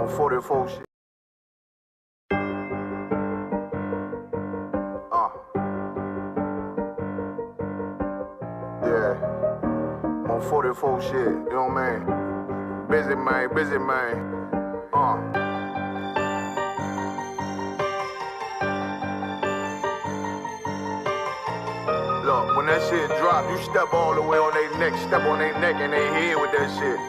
on 44 shit. Yeah, on 44 shit, you know what I mean? Busy man. Look, when that shit drop, you step all the way on their neck, step on their neck and they head with that shit.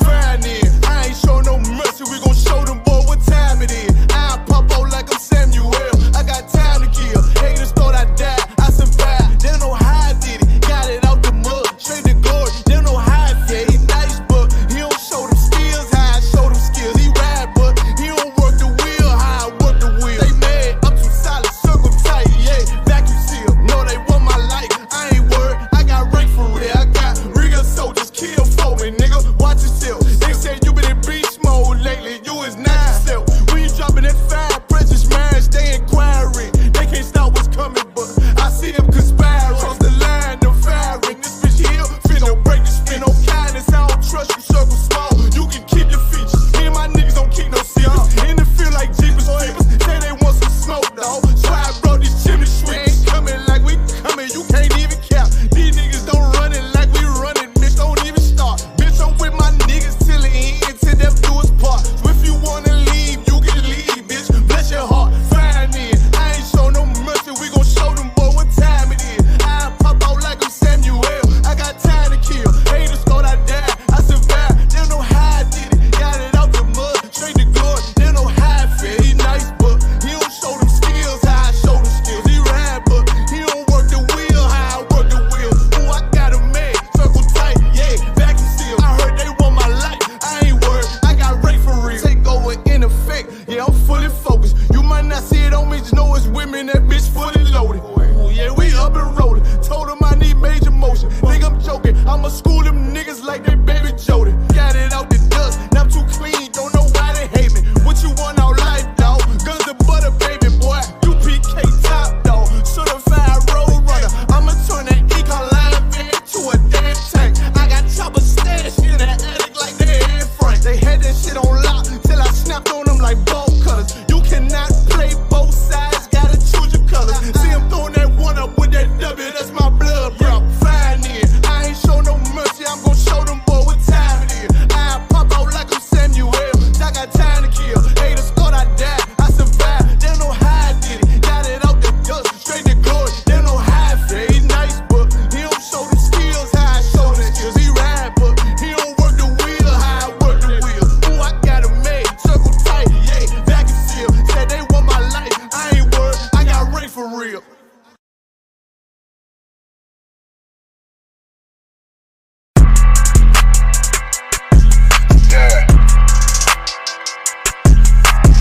Fine then, I ain't show no mercy, we gon' show them boy what time it is. I pop out like I'm Samuel, I got time to kill. Haters thought I died, I survived. They don't know how I did it, got it out the mud, straight to glory. They don't know how I feel, he nice but he don't show them skills, how I show them skills. He ride but he don't work the wheel, how I work the wheel. They mad, I'm too solid, circle tight, yeah, vacuum seal. No, they want my life, I ain't worried, I got rank for real. I got real soldiers, kill for me, nigga, watch yourself. They said you been in beast mode lately, you is not yourself. When you dropping that fire, precious minds, they inquiring. They can't stop what's coming, but I see them conspiring. Cross the line, them firing. This bitch here, finna break the spin. No kindness, I don't trust you, circle small. You can keep your features. Me and my niggas don't keep no secrets. In the field like Jeepers Creepers, say they want some smoke, dawg. So I brought these chimney sweeps. Coming like we coming, you can't even cap. These niggas don't run it like we running, bitch, don't even start. Bitch, I'm with my niggas till the end, till death do us part. So if you wanna leave, you can leave, bitch, bless your heart. Fine then, I ain't show no mercy, we gon' show them boy what time it is. I pop out like I'm Samuel, I got time to kill. Haters thought I died, I survived. They don't know how I did it, got it out the mud, straight to glory. They don't know how I feel, he nice but he don't show them skills, how I show them skills. He ride but he don't work the wheel, how I work the wheel. Ooh, I got a man, circle tight, yeah, vacuum seal. I heard they want my life, I ain't worried, I got rate for real. Take over in effect, yeah, I'm fully focused. You might not see it on me, just know it's women, that bitch fully loaded. Ooh, yeah, we up and rolling. Told them I need major motion. Think I'm joking, I'ma school them niggas like they baby Jody. Got it out the dust, now I'm too clean, don't know why they hate me. What you want out life, dawg? Guns to butter, baby boy. UPK top, dawg. Certified road runner. I'ma turn that Ecoline van to a damn tank. I got chopper stash in the attic like they Anne Frank. They had that shit on lock till I snapped on them like bolt cutters. You cannot play both sides, gotta choose your colors. See him throwing that one up with that W, that's my blood, bro. Fine then, I ain't show no mercy, I'm gon' show them boy what time it is. I pop out like I'm Samuel, I got time to kill. Haters thought I died, I survived. They don't know how I did it, got it out the dust, straight to glory. They don't know how I feel, he nice but he don't show the skills, how I show the skills. He ride but he don't work the wheel, how I work the wheel. Ooh, I got a made, circle tight, yeah, vacuum seal. Said they want my life, I ain't worried, I got rank for real.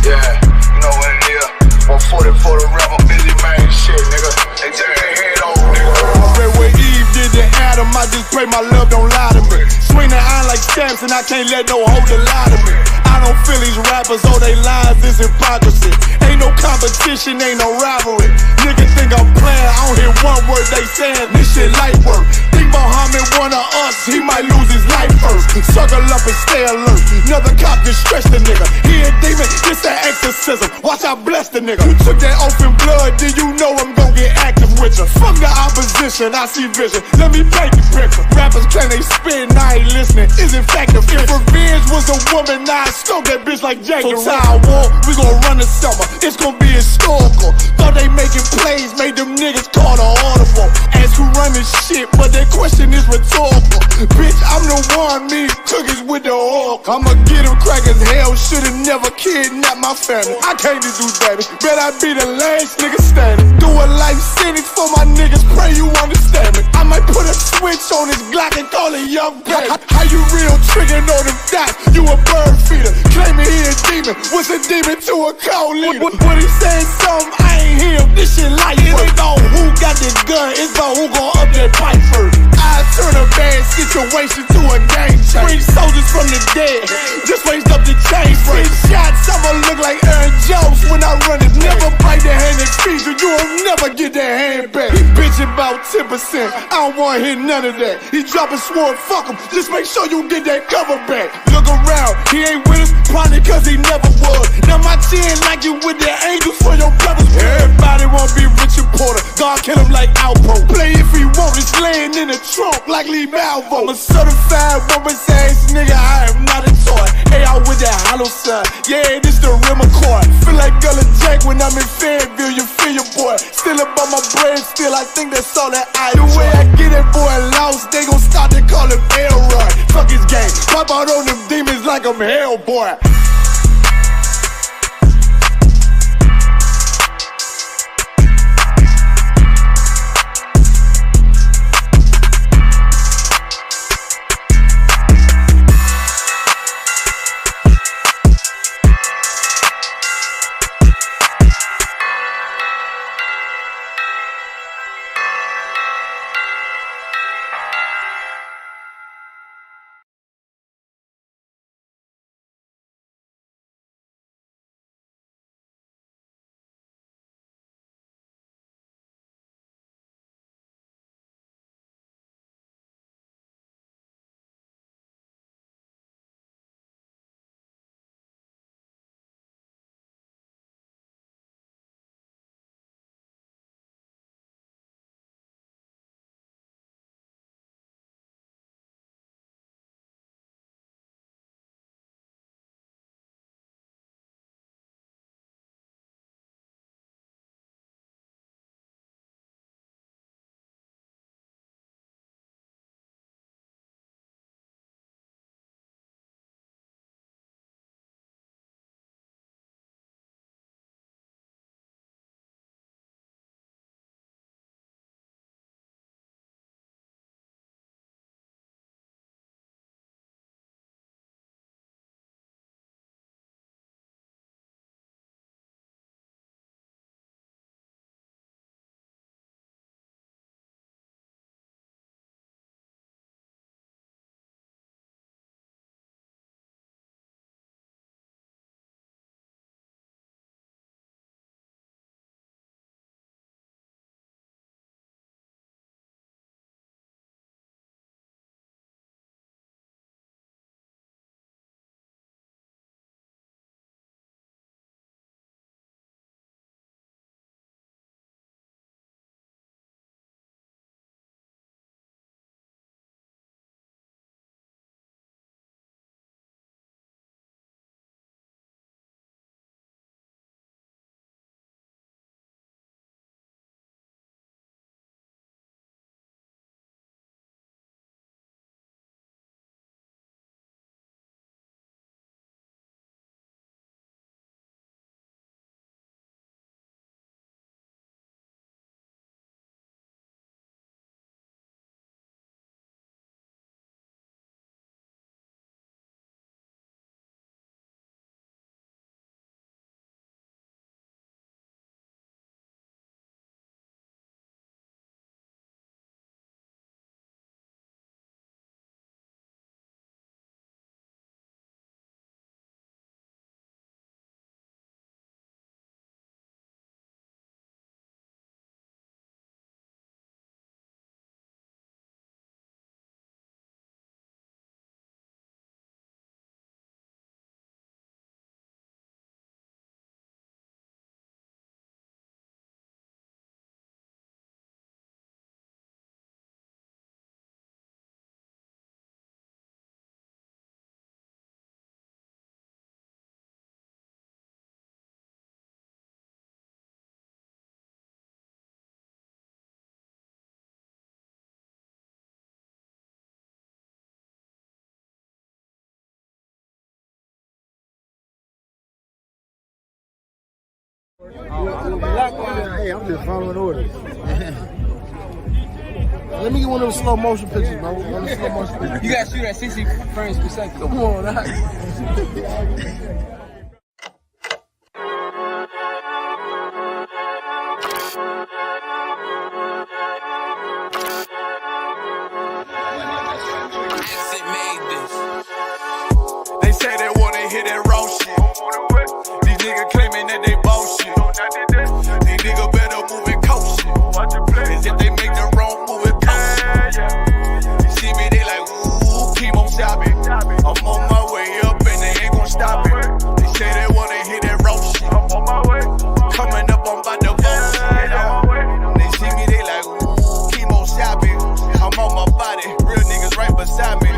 Yeah, you know what it is. 140 for the rapper, busy man, shit, nigga. They take their head off, nigga. I read what Eve did to Adam, I just pray my love don't lie to me. Swing the iron like Samson, I can't let no holder lie to me. I don't feel these rappers, all they lies is hypocrisy. Ain't no competition, ain't no rivalry. Niggas think I'm playing, I don't hear one word they saying, this shit light work. Think Muhammad one of us, he might lose his life first. Circle up and stay alert, another cop just stretch the nigga. He a demon, this an exorcism, watch I bless the nigga. You took that oath in blood, then you know I'm gon' get active with you. Fuck the opposition, I see vision, let me paint the picture. Rappers claim they spit, and I ain't listening, is effective. If revenge was a woman, now I stroke that bitch like Jacob. So I war, we gon' run the summer, it's gon' be historical. Thought they making plays, made them niggas call the audible. Ask who run this shit, but that question is rhetorical. Bitch, I'm the one, me cookies with the oil. I'ma get them crackers, hell, should've never kidnapped my family. I can't do that, bet I be the last nigga standing. Do a life sentence for my niggas, pray you understand me. I might put a switch on this Glock and call it young baby. How you real triggering on them dots? You a bird feeder, claiming he a demon. What's a demon to a cold leader? When he saying something, I ain't hear him, this shit light. It ain't on who got the gun, it's about who gon' up that pipe first. I turn a bad situation to a game changer. Bring soldiers from the dead, just raised up the chain. Free shots, I'ma look like Aaron Jones when I run it. Never never bite the hand that feeds you, you won't never get that hand back. He bitching about 10%, I don't wanna hear none of that. He dropping sword, fuck him, just make sure you get that cover back. Look around, he ain't with us, probably cause he never was. Now my chin like you with the angels for your brothers. Everybody wanna be Richard Porter, God kill him like Alpo. Play if he want, it's laying in the trunk like Lee Malvo. I'm a certified woman's ass nigga, I am not a toy. Hey, I with that hollow son, yeah, this the rim accord. Feel like Gullah Jack when I'm in Fayetteville, you feel your boy. Still about my bread, still I think that's all that I do. The way I get that boy lost, they gon' start to call him Elroy. Fuck his game, pop out on them demons like I'm Hellboy. Hey, I'm just following orders. Let me get one of those slow motion pictures, bro. One of those slow motion pictures. You gotta shoot at 60 frames per second. Come on, They say they wanna hear that raw shit. These niggas claiming that they bullshit. niggas better move it cautious. Cause if they make the wrong move it cautious. You see me, they like, ooh, chemo shopping. I'm on my way up and they ain't gon' stop it. They say they wanna hit that raw shit. I'm on my way. Coming up on by the bullshit. They see me, they like, ooh, chemo shopping. I'm on my body, real niggas right beside me.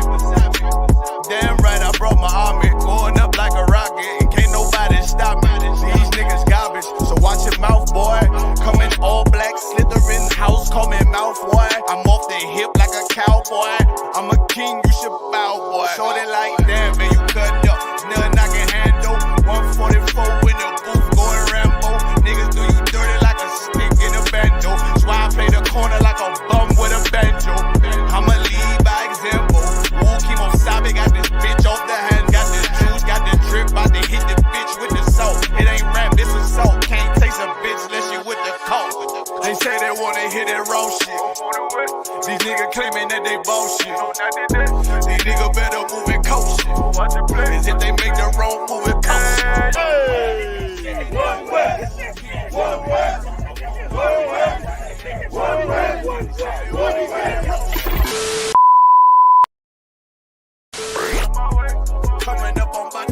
Damn right, I brought my army. Going up like a rocket, and can't nobody stop me. These niggas garbage, so watch your mouth, boy. Coming all black, slithering house, call me mouth, boy. I'm off the hip like a cowboy. I'm a king, you should bow, boy. So they like, damn, man, you cut up. Nothing I can handle. 144 in the booth, going Rambo. Niggas do you dirty like a stick in a bando. That's why I play the corner like a bum with a banjo. I'ma lead by example. Ooh, Kimo Sabe got this bitch off the hand. Got this juice, got this drip. About to hit the bitch with the salt. It ain't rap, it's assault. Can't taste a bitch unless you with the coke. They say they wanna hit that raw shit. These niggas claiming that they bullshit. These niggas better move it cautious. Cause if they make the wrong move it cautious. One West, one West, one West, one West, one West. Coming up on my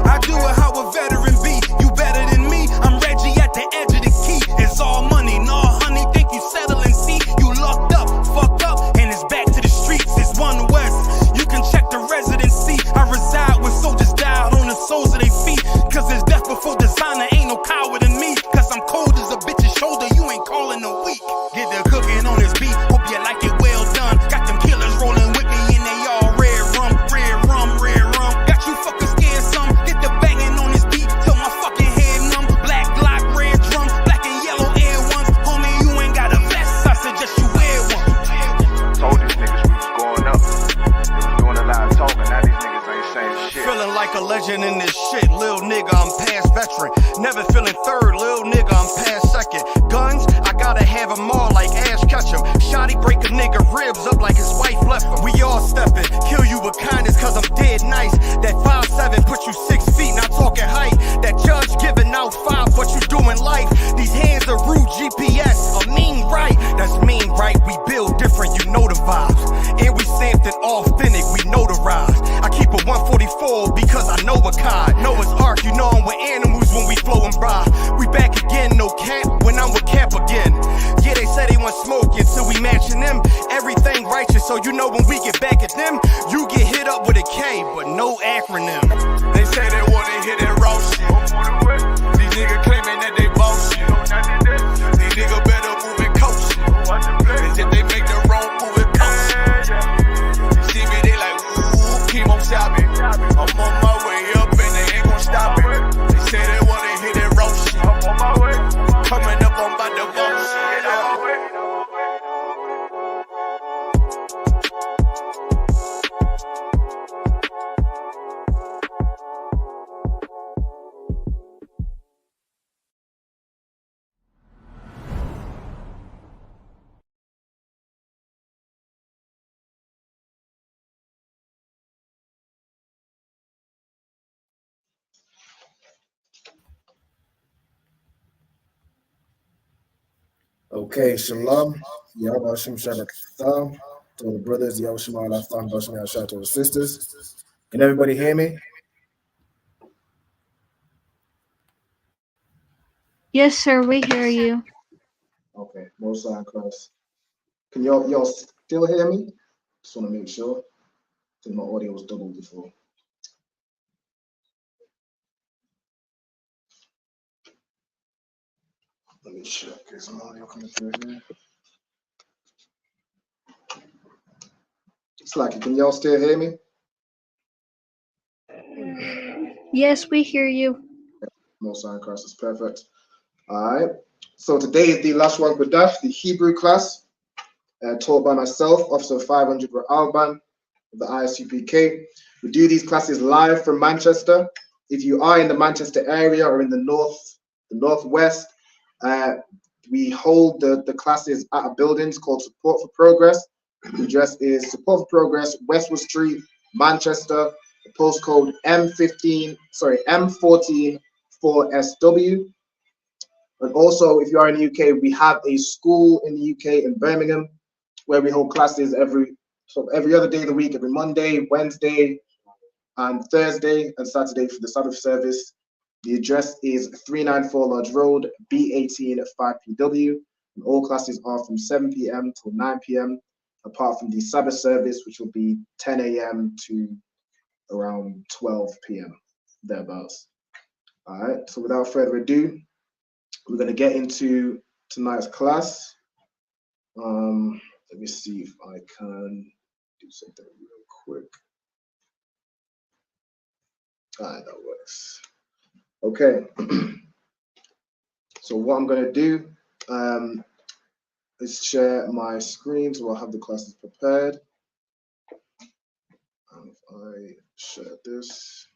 I do it how a veteran be. You better than me. I'm Reggie at the edge of the key. It's all money, no honey. Think you settle and see. You locked up, fucked up, and it's back to the streets. It's One West. You can check the residency. I reside with soldiers died on the soles of their feet. Cause it's death before designer. Ain't no coward in me. Cause I'm cold as a bitch's shoulder. You ain't calling a week. Get the cooking on this beat. Hope you like it well done. Got them killers rolling with me and they all red rum, red rum, red rum. Got you fuckers scared some. Get the banging on this beat till my fucking head numb. Black Glock, red drum, black and yellow Air Ones. Homie, you ain't got a vest. I suggest you wear one. Told these niggas we was going up. They was doing a lot of talking. Now these niggas ain't saying shit. Feeling like a legend in this shit. Lil nigga, I'm past veteran. Never feeling third. Lil nigga, I'm past second. Guns, I gotta have them all like Ash Ketchum. Shotty break a nigga ribs up like his wife left him. We all stepping. Kill you with kindness cause I'm dead nice. That 5'7" put you 6 feet, not talking height. That judge giving out 5, but you doing life. These hands are rude GPS. A mean right. That's mean right. We build different, you know the vibes. And we something authentic, we notarized. I keep a 144 because I know a kind. Noah's Ark, you know I'm with animals when we flowing by. We back again, no cap, when I'm with Cap again. Yeah, they say they want smoking, so we matching them. Everything righteous, so you know when we get back at them, you get hit up with a K, but no acronym. They say they wanna hit that raw shit. These niggas claiming that they bullshit. These niggas better move it cautious. Cause if they make the wrong move it cautious. You see me, they like, ooh, chemo shopping. I'm on my way up and they ain't gon' stop it. They say they wanna hit that raw shit. Coming up on by the bullshit. Okay, shalom. Yahweh Hashem Shabbat Tham. To all the brothers, Yahweh Shema Allah Tham, Bashim Yahshua, to all the sisters. Can everybody hear me? Yes, sir, we hear you. Okay, most high in Christ. Can y'all still hear me? Just want to make sure. I think my audio was double before. Let me check. Is my audio coming through here? It's like, can y'all still hear me? Yes, we hear you. Most high in Christ is perfect. All right. So today is the Lashawan Qadash, the Hebrew class, taught by myself, Officer 500 Alban of the ISUPK. We do these classes live from Manchester. If you are in the Manchester area or in the northwest, we hold the classes at a building called Support for Progress. The address is Support for Progress, Westwood Street, Manchester. The postcode M14 4SW. And also, if you are in the UK, we have a school in the UK in Birmingham where we hold classes every other day of the week, every Monday, Wednesday, and Thursday and Saturday for the Sabbath service. The address is 394 Lodge Road, B18 5PW. And all classes are from 7 p.m. till 9 p.m. apart from the Sabbath service, which will be 10 a.m. to around 12 p.m. thereabouts. All right, so without further ado, we're going to get into tonight's class. Let me see if I can do something real quick. All right, that works. Okay. So what I'm going to do is share my screen, so I'll have the classes prepared. And if I share this.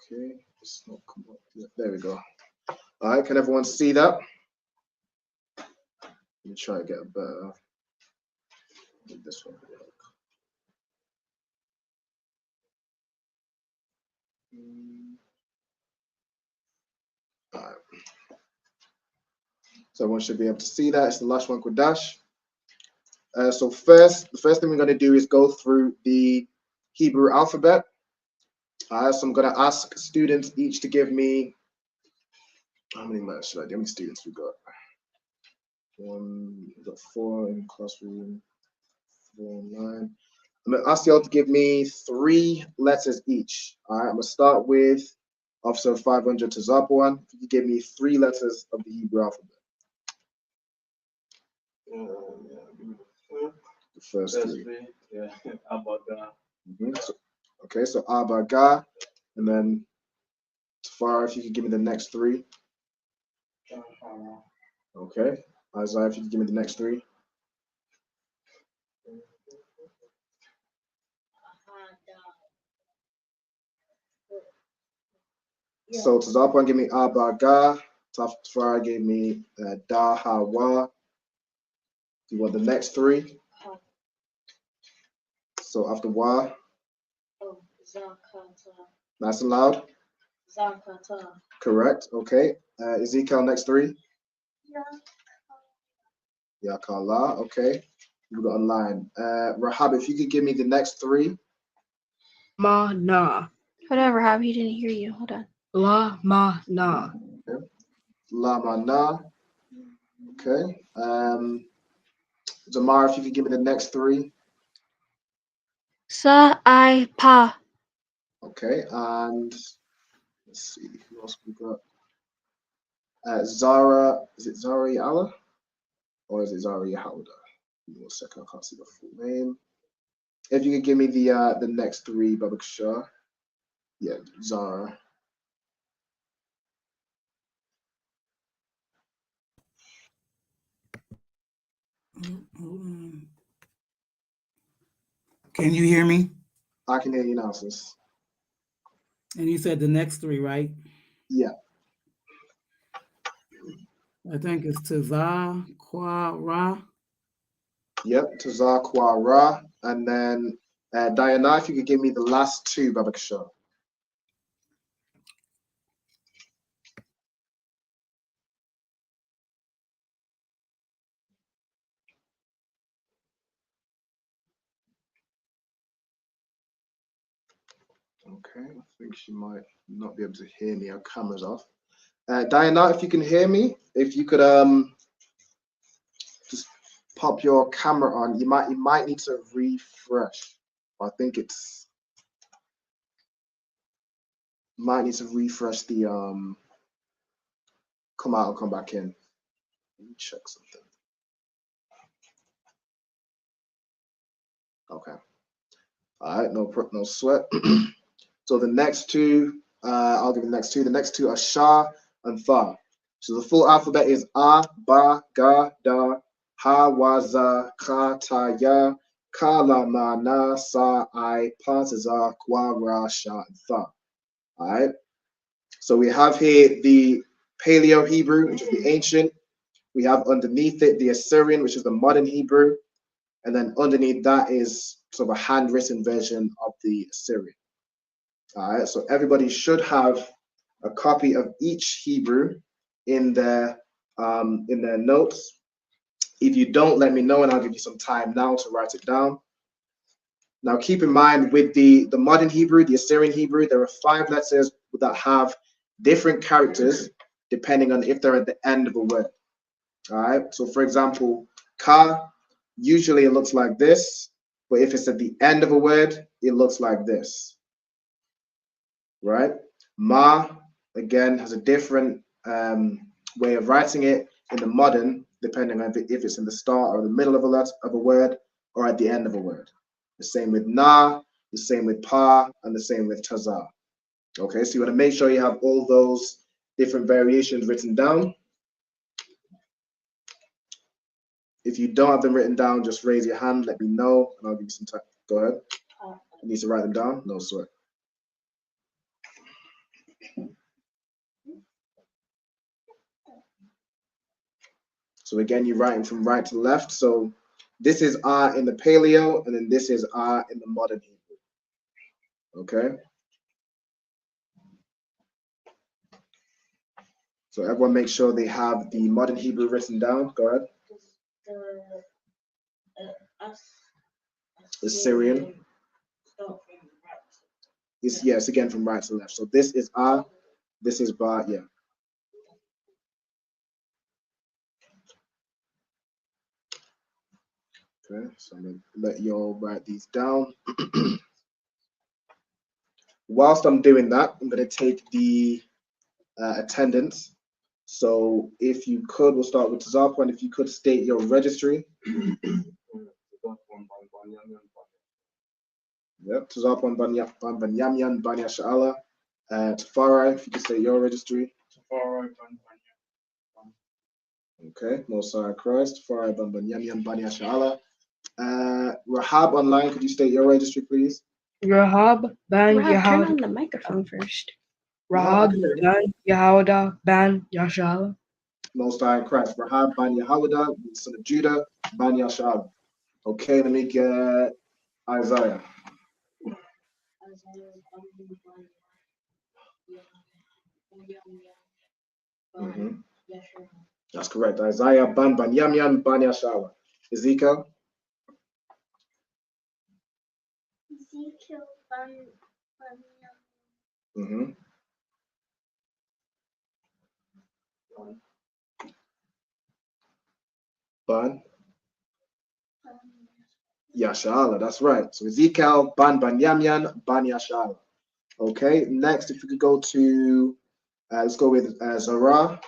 Okay, it's not come up yet. There we go. All right, can everyone see that? Let me try to get a better. This one. All right. So everyone should be able to see that. It's the Lashawan Qadash. So the first thing we're going to do is go through the Hebrew alphabet. So I'm going to ask students each to give me, how many letters should I do? How many students we got? We've got 4 in the classroom, 4, 9. I'm going to ask y'all to give me 3 letters each. All right, I'm going to start with Officer 500 to Zapuan. If you could give me 3 letters of the Hebrew alphabet. The first 3. Yeah, Abaga. Okay, so Abaga, and then Tafara, if you could give me the next 3. Okay, Isaiah, if you could give me the next 3. So Tazapuan gave me Abaga, Tafara gave me Dahawa. You want the next 3? So after Wa. Nice and loud. Correct. Okay. Ezekiel, next 3. Yakala. Okay. We've got a line. Rahab, if you could give me the next 3. Ma na. Whatever, Rahab, he didn't hear you. Hold on. La ma na. Okay. Lama na. Okay. Zamar, if you could give me the next 3. Sa I pa. Okay. And let's see who else we got. Zara, is it Zara Yala? Or is it Zara Yahawda? Give me 1 second, I can't see the full name. If you could give me the next 3, Babak Shah. Yeah, Zara. Hold on. Can you hear me? I can hear you now, sis. And you said the next 3, right? Yeah. I think it's Taza, Kwa, Ra. Yep, Tazar Kwa Ra. And then Diana, if you could give me the last 2, Babak Shah. Okay, I think she might not be able to hear me. Our camera's off. Diana, if you can hear me, if you could just pop your camera on. You might need to refresh. I think it's might need to refresh the come out and come back in. Let me check something. Okay. All right, no sweat. So the next 2, I'll give you the next 2. The next 2 are Sha and Tha. So the full alphabet is A, Ba, Ga, Da, Ha, Wa, Za, Ka, Ta, Ya, Ka, La, Ma, Na, Sa, I, Pa, Ta, Za, Kwa, Ra, Sha, and Tha. All right. So we have here the Paleo Hebrew, which is the ancient. We have underneath it the Assyrian, which is the modern Hebrew. And then underneath that is sort of a handwritten version of the Assyrian. All right, so everybody should have a copy of each Hebrew in their notes. If you don't, let me know, and I'll give you some time now to write it down. Now, keep in mind with the modern Hebrew, the Assyrian Hebrew, there are 5 letters that have different characters depending on if they're at the end of a word. All right, so for example, ka, usually it looks like this, but if it's at the end of a word, it looks like this. Right? Ma, again, has a different way of writing it in the modern, depending on if it's in the start or the middle of a word or at the end of a word. The same with na, the same with pa, and the same with tazar. Okay, so you want to make sure you have all those different variations written down. If you don't have them written down, just raise your hand, let me know, and I'll give you some time. Go ahead. You need to write them down? No sweat. So again, you're writing from right to left. So this is R in the Paleo, and then this is R in the modern Hebrew. Okay. So everyone make sure they have the modern Hebrew written down. Go ahead. Assyrian. Yes, again from right to left. So this is R, this is Ba, yeah. Okay, so I'm gonna let you all write these down. Whilst I'm doing that, I'm gonna take the attendance. So if you could, we'll start with Tazarpo, and if you could state your registry. Yep, Tazarpo Banyamyan Banya Sha'ala. Tafari, if you could state your registry. Okay, Mosai Christ, Tafari Banyamyan Banya Sha'ala. Rahab online, could you state your registry, please? Rahab ban Rob, turn on Yahud. the microphone first. Rahab ban Yahuda ban Yashala. Most High in Christ. Rahab ban Yahawada, son of Judah, ban Yashal. Okay, let me get Isaiah. That's correct. Isaiah ban Yamyan ban Yashala. Ezekiel. Ezekiel ban Ban Yashala, that's right. So Ezekiel ban Yamyan ban Yashala. Okay, next, if we could go to, let's go with Zara.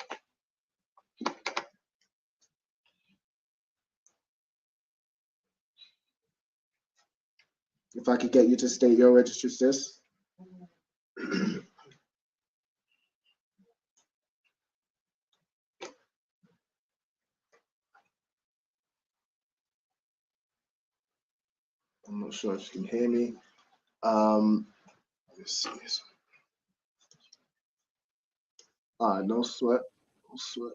If I could get you to state your registry, sis. I'm not sure if you can hear me. Let's see this. No sweat. No sweat.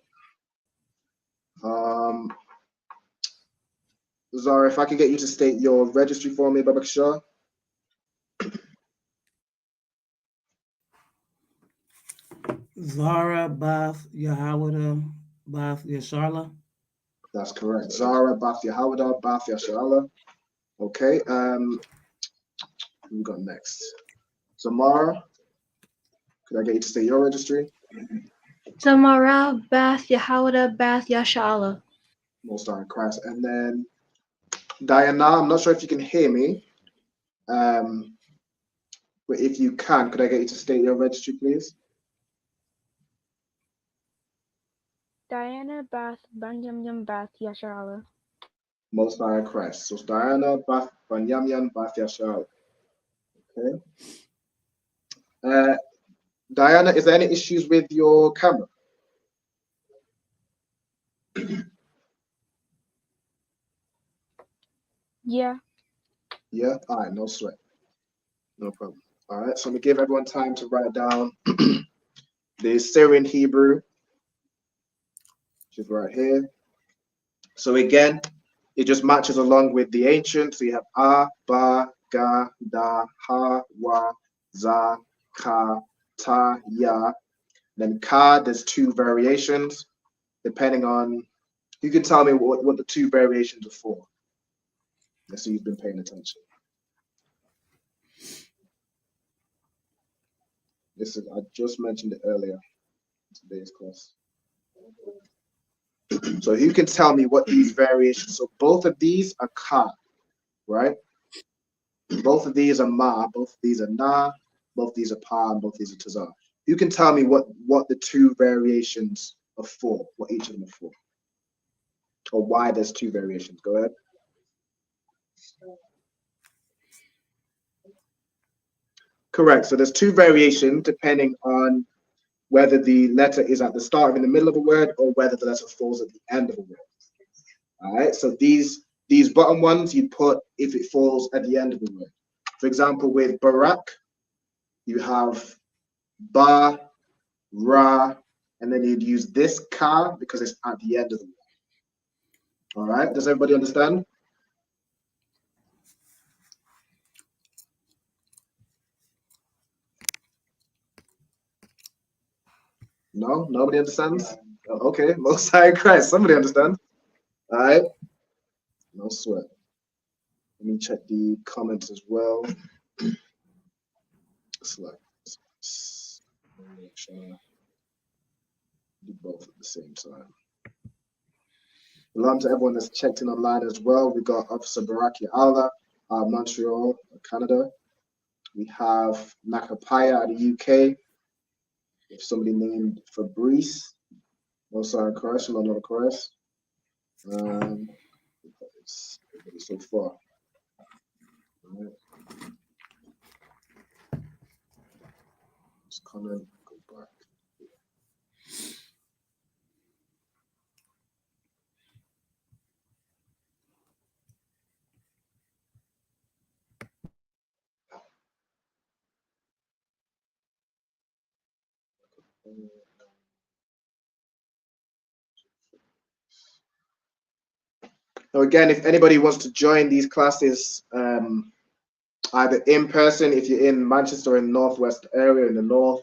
Zara, if I could get you to state your registry for me, Babak Shah. Zara Bath Yahawada Bath Yasharla. That's correct. Zara Bath Yahawada Bath Yasharla. Okay. Who we got next? Zamara. Could I get you to state your registry? Zamara, Bath Yahawada, Bath Yashala. Most High in Christ. And then Diana, I'm not sure if you can hear me. But if you can, could I get you to state your registry, please? Diana Bath Banyamyam Bath Yasharala. Most High in Christ. So Diana Bath Banyamyan Bath Yashal. Okay. Diana, is there any issues with your camera? Yeah. Yeah. All right. No sweat. No problem. All right. So I'm gonna give everyone time to write down the Syrian Hebrew, which is right here. So again, It just matches along with the ancient. So you have A, Ba, Ga, Da, Ha, Wa, Za, Ka, Ta, Ya. Then Ka, there's two variations, depending on, you can tell me what the two variations are for. Let's see you've been paying attention. This is, I just mentioned it earlier in today's class. So who can tell me what these variations, so both of these are Ka, right? Both of these are Ma, both of these are Na, both of these are Pa, and both of these are Tazar. You can tell me what the two variations are for, what each of them are for, or why there's two variations. Go ahead. Correct. So there's two variations depending on whether the letter is at the start or in the middle of a word, or whether the letter falls at the end of a word. All right. So these bottom ones you put if it falls at the end of the word. For example, with Barak, you have Ba, Ra, and then you'd use this Ka because it's at the end of the word. All right. Does everybody understand? No, nobody understands. Oh, okay, Most High Christ. Somebody understands. All right. No sweat. Let me check the comments as well. Select. Make sure I do both at the same time. Hello to everyone that's checked in online as well. We got Officer Baraki Ala, Montreal, Canada. We have Nakapaya out of the UK. If somebody named Fabrice, also in Christ, hello, not Christ. So far. All right. Just kind of go back. Now again, if anybody wants to join these classes, either in person, if you're in Manchester or in the Northwest area, in the North,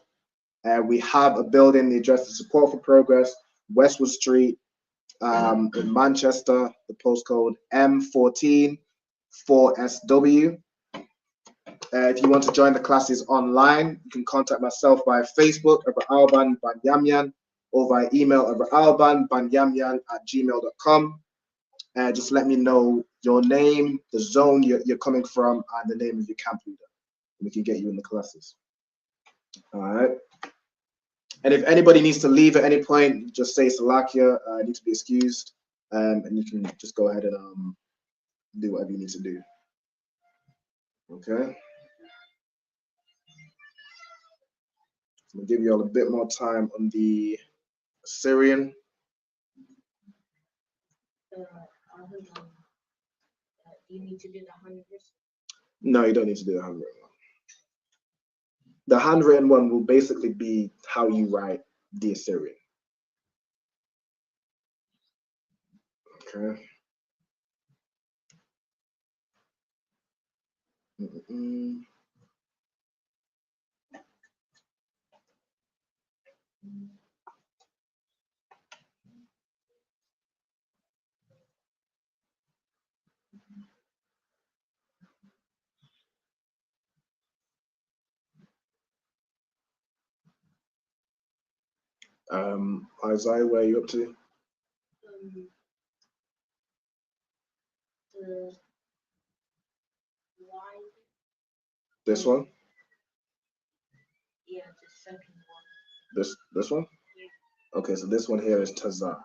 we have a building, the address is Support for Progress, Westwood Street, in Manchester, the postcode M14 4SW. If you want to join the classes online, you can contact myself via Facebook, Alban Banyamyan, or via email, albanbanyamyan@gmail.com. Just let me know your name, the zone you're coming from, and the name of your camp leader. We can get you in the classes. All right. And if anybody needs to leave at any point, just say Salakia, I need to be excused, and you can just go ahead and do whatever you need to do. Okay. I'm gonna give you all a bit more time on the Assyrian. You need to do the 100%. No, you don't need to do the handwritten one. The handwritten one will basically be how you write the Assyrian. Okay. Isaiah, where are you up to? The line. This one? Yeah, the second one. This one? Yeah. Okay, so this one here is Tazar.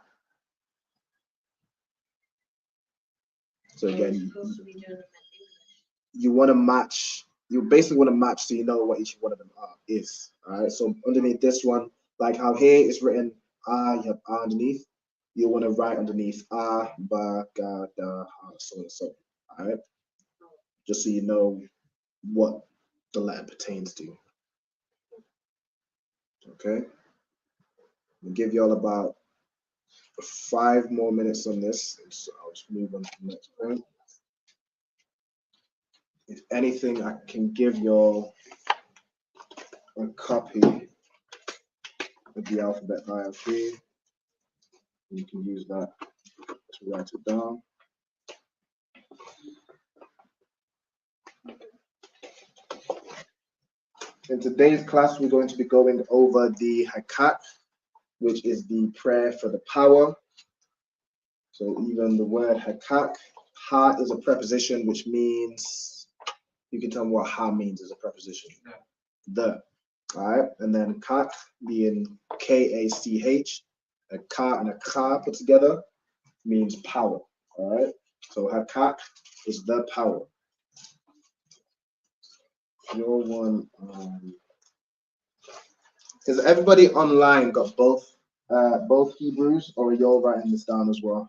So again, you want to match. You basically want to match so you know what each one of them is. All right. So underneath this one, like how here is written you have underneath. You want to write underneath Ba, Ga, Da, Ha, so and so. All right. Just so you know what the letter pertains to. Okay. We'll give you all about 5 more minutes on this, so I'll just move on to the next point. If anything, I can give you a copy of the alphabet hierarchy. You can use that to write it down. In today's class, we're going to be going over the HAKACH, which is the prayer for the power. So even the word HAKACH, ha is a preposition, which means, you can tell me what ha means as a preposition. The. All right, and then kach being K-A-C-H, a ka and a ka put together means power. All right, so HAKACH is the power. Your one, has everybody online got both Hebrews, or are you all writing this down as well?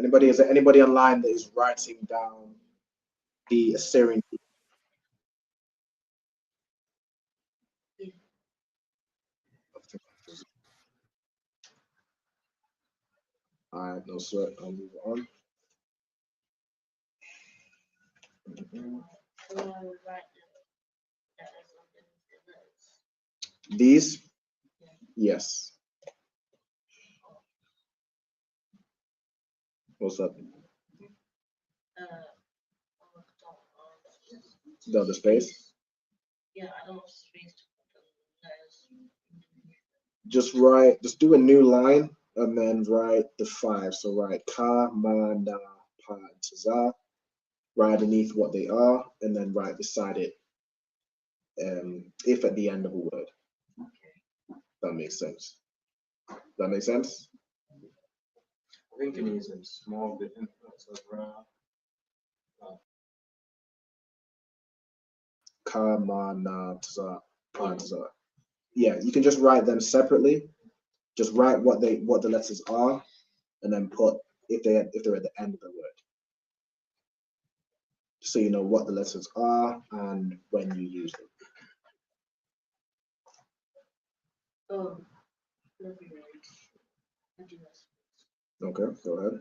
Is there anybody online that is writing down the Assyrian? All right, no sweat. I'll move on. These, yes. What's up? The other space? Yeah, I don't have space to put just do a new line and then write the 5. So write ka, ma, na, pa, taza, right underneath what they are, and then right beside it if at the end of a word. That makes sense. That makes sense? I think it needs a small bit influence of Ka, ma, na, taza, pa, taza. Yeah, you can just write them separately. Just write what the letters are, and then put if they're at the end of the word, so you know what the letters are and when you use them. Oh, Okay, go ahead.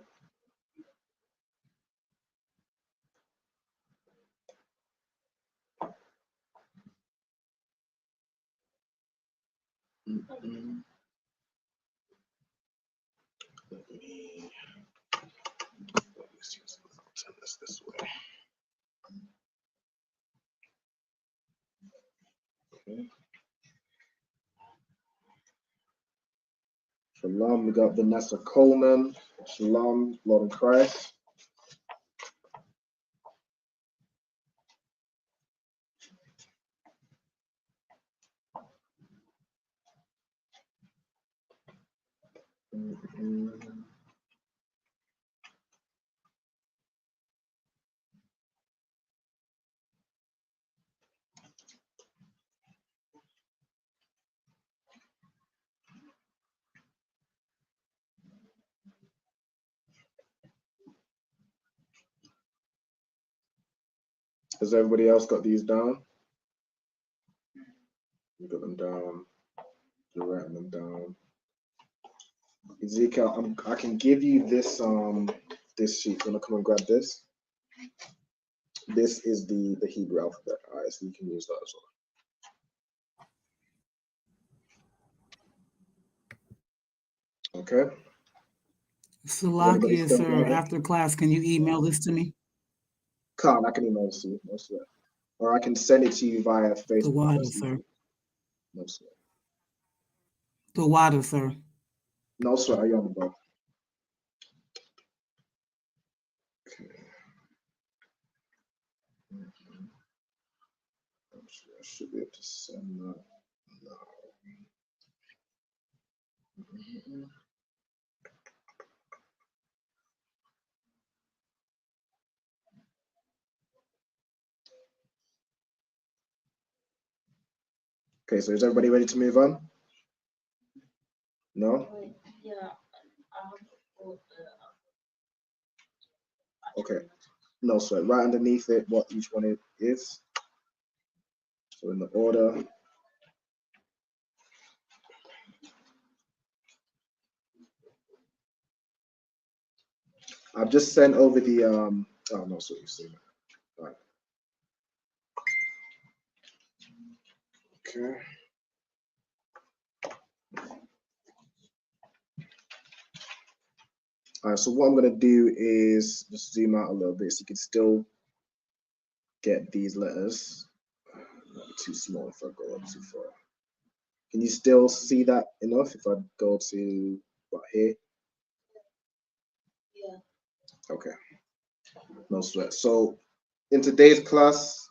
Let me turn this way. Okay. Shalom, we got Vanessa Coleman. Shalom, Lord in Christ. Has everybody else got these down? You got them down. You're writing them down. Ezekiel, I can give you this this sheet. You wanna come and grab this? This is the Hebrew alphabet. All right, so you can use that as well. Okay. Salakia, sir, after class, can you email this to me? Can't, I can email it to you. No sweat. Or I can send it to you via Facebook. The water, sir. No sweat. The water, sir. No sweat. Are you on the boat? Okay. I should be able to send that now. Okay, so is everybody ready to move on? No? Yeah. Okay. No sweat. Right underneath it, what each one is. So in the order. I've just sent over the oh no, so you've seen it. All right. Okay. All right, so what I'm gonna do is just zoom out a little bit so you can still get these letters. Not too small if I go up too far. Can you still see that enough if I go to what here? Yeah. Okay. No sweat. So in today's class,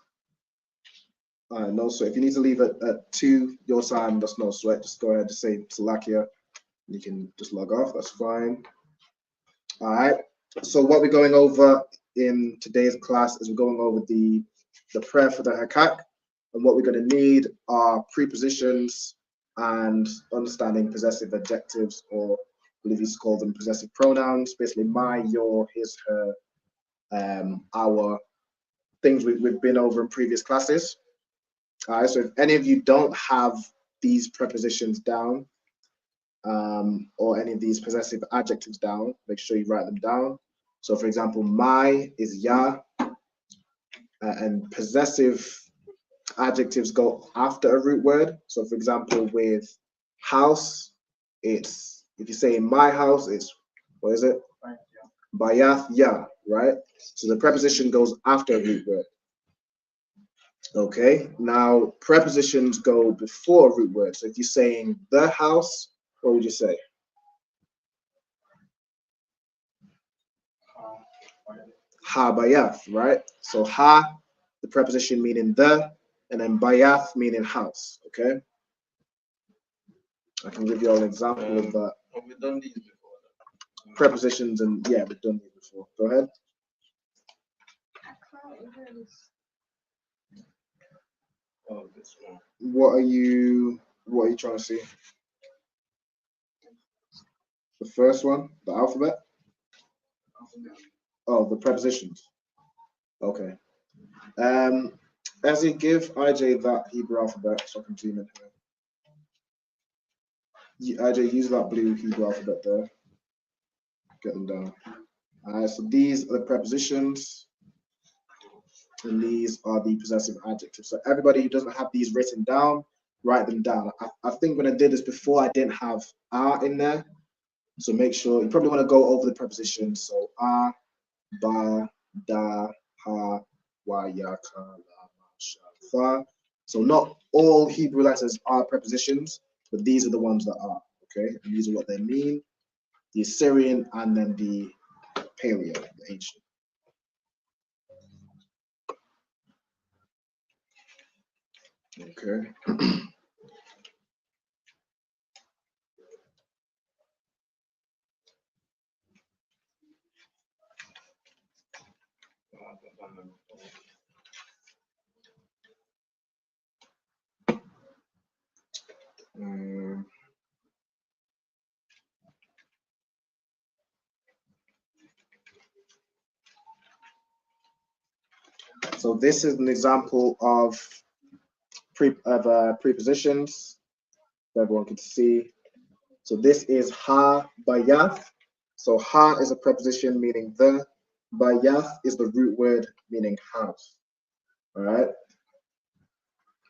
no sweat. If you need to leave at 2 your time, that's no sweat. Just go ahead and say Salakia. You can just log off. That's fine. All right. So what we're going over in today's class is we're going over the prayer for the HAKACH, and what we're going to need are prepositions and understanding possessive adjectives, or I believe you call them possessive pronouns. Basically, my, your, his, her, our, things we've been over in previous classes. All right. So if any of you don't have these prepositions down, or any of these possessive adjectives down, make sure you write them down. So for example, my is ya, and possessive adjectives go after a root word. So for example, with house, it's, if you say my house, it's, what is it? Bayath ya, right? So the preposition goes after a root word. Okay, now prepositions go before a root word. So if you're saying the house, what would you say? Ha bayath, right? So ha, the preposition meaning the, and then bayath meaning house. Okay, I can give you all an example of that. Have we done these before? Prepositions, and yeah, we've done these before. Go ahead. Oh, this one. What are you trying to see? The first one, the alphabet. Oh, the prepositions. Okay. As you give IJ that Hebrew alphabet, so I can zoom in here. IJ, use that blue Hebrew alphabet there. Get them down. Alright, so these are the prepositions, and these are the possessive adjectives. So everybody who doesn't have these written down, write them down. I think when I did this before, I didn't have R in there. So make sure, you probably want to go over the prepositions. So R, ba, da, ha, wa, ya, ka, la, ma, sha, fa. So not all Hebrew letters are prepositions, but these are the ones that are, okay? And these are what they mean. The Assyrian and then the Paleo, the ancient. Okay. So this is an example of prepositions that everyone can see. So this is ha bayath. So ha is a preposition meaning the. Bayath is the root word meaning house. All right.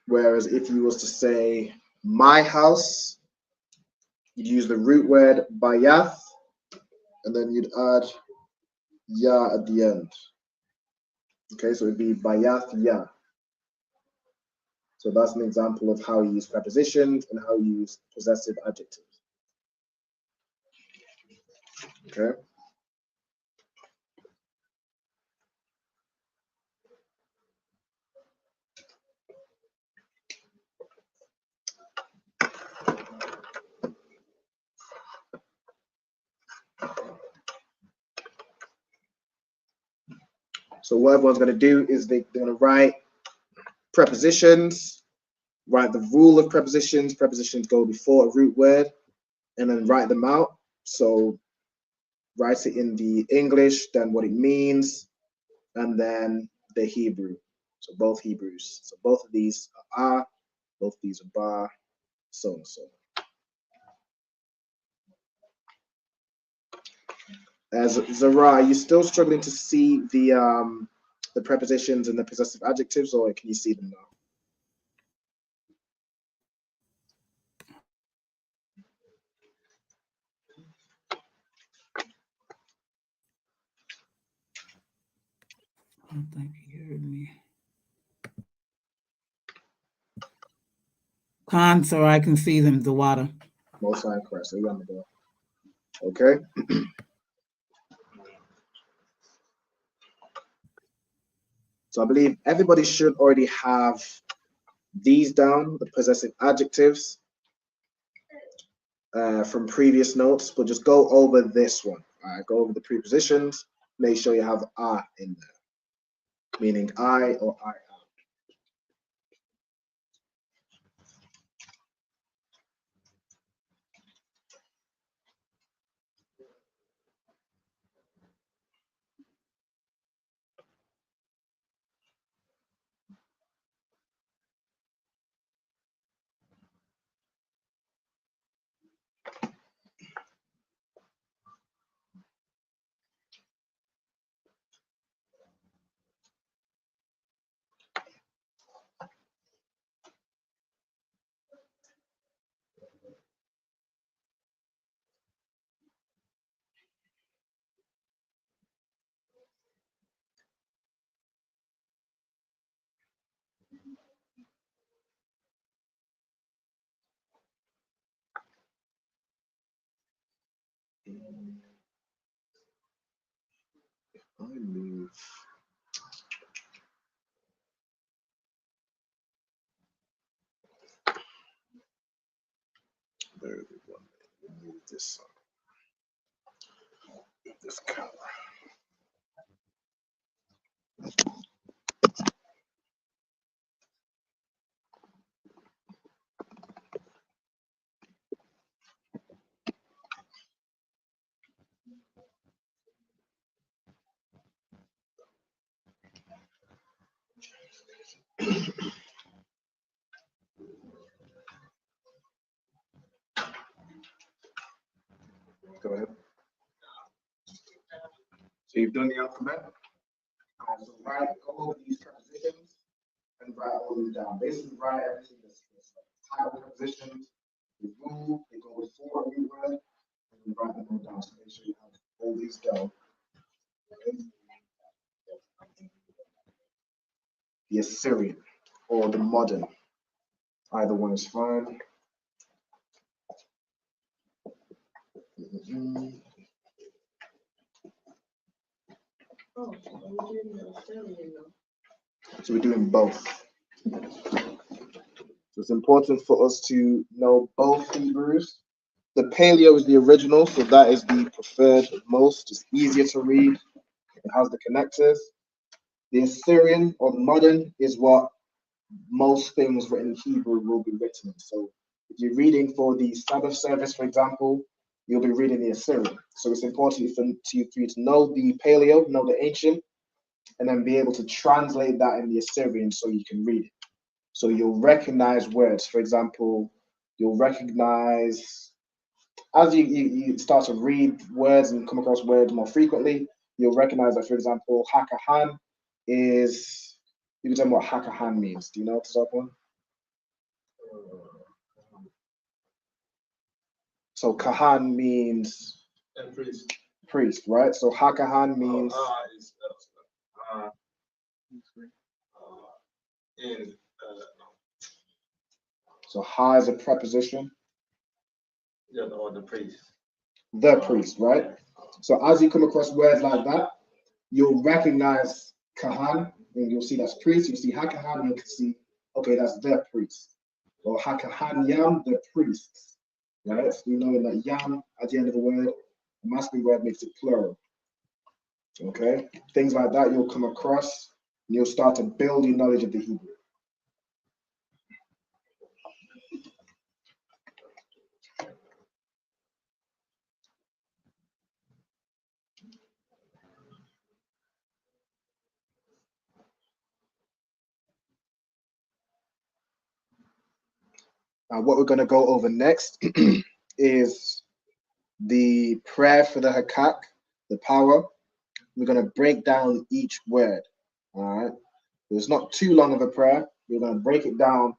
Whereas if you was to say my house, you'd use the root word bayath, and then you'd add ya at the end. Okay, so it'd be bayath ya. So that's an example of how you use prepositions and how you use possessive adjectives. Okay. So what everyone's going to do is they're going to write prepositions, write the rule of prepositions. Prepositions go before a root word, and then write them out. So write it in the English, then what it means, and then the Hebrew. So both Hebrews. So both of these are both of these are bar, so and so. As Zara, are you still struggling to see the prepositions and the possessive adjectives, or can you see them now? I don't think he heard me. Khan, so I can see them, the water. Most high Christ. So you're on the go. Okay. So I believe everybody should already have these down, the possessive adjectives from previous notes, but just go over this one. All right, go over the prepositions. Make sure you have "are" in there, meaning I or I am. I move. There we go. Move this this camera. Go ahead. So you've done the alphabet. So write all of these prepositions and write all of them down. Basically, write everything that's title prepositions, the rule, they go before a new word, and you write them all down. So make sure you have all these down. The Assyrian or the modern. Either one is fine. Oh, we're doing the Australian now. So we're doing both. So it's important for us to know both Hebrews. The Paleo is the original, so that is the preferred most. It's easier to read. It has the connectors. The Assyrian or the modern is what most things written in Hebrew will be written in. So if you're reading for the Sabbath service, for example, you'll be reading the Assyrian. So it's important for you to know the Paleo, know the ancient, and then be able to translate that in the Assyrian so you can read it. So you'll recognize words. For example, you'll recognize, as you start to read words and come across words more frequently, you'll recognize that, for example, hakahan is, you can tell me what hakahan means. Do you know what this one? So kahan means priest, right? So hakahan means so ha is a preposition. Yeah, or the priest. The priest, right? So as you come across words like that, you'll recognize kahan, and you'll see that's priest. You see hakahan, and you can see, okay, that's the priest. Or hakahan yam, the priests, right? So you know that yam at the end of the word, the masculine word makes it plural. Okay, things like that you'll come across, and you'll start to build your knowledge of the Hebrew. Now, what we're going to go over next is the prayer for the HAKACH, the power. We're going to break down each word. All right. It's not too long of a prayer. We're going to break it down,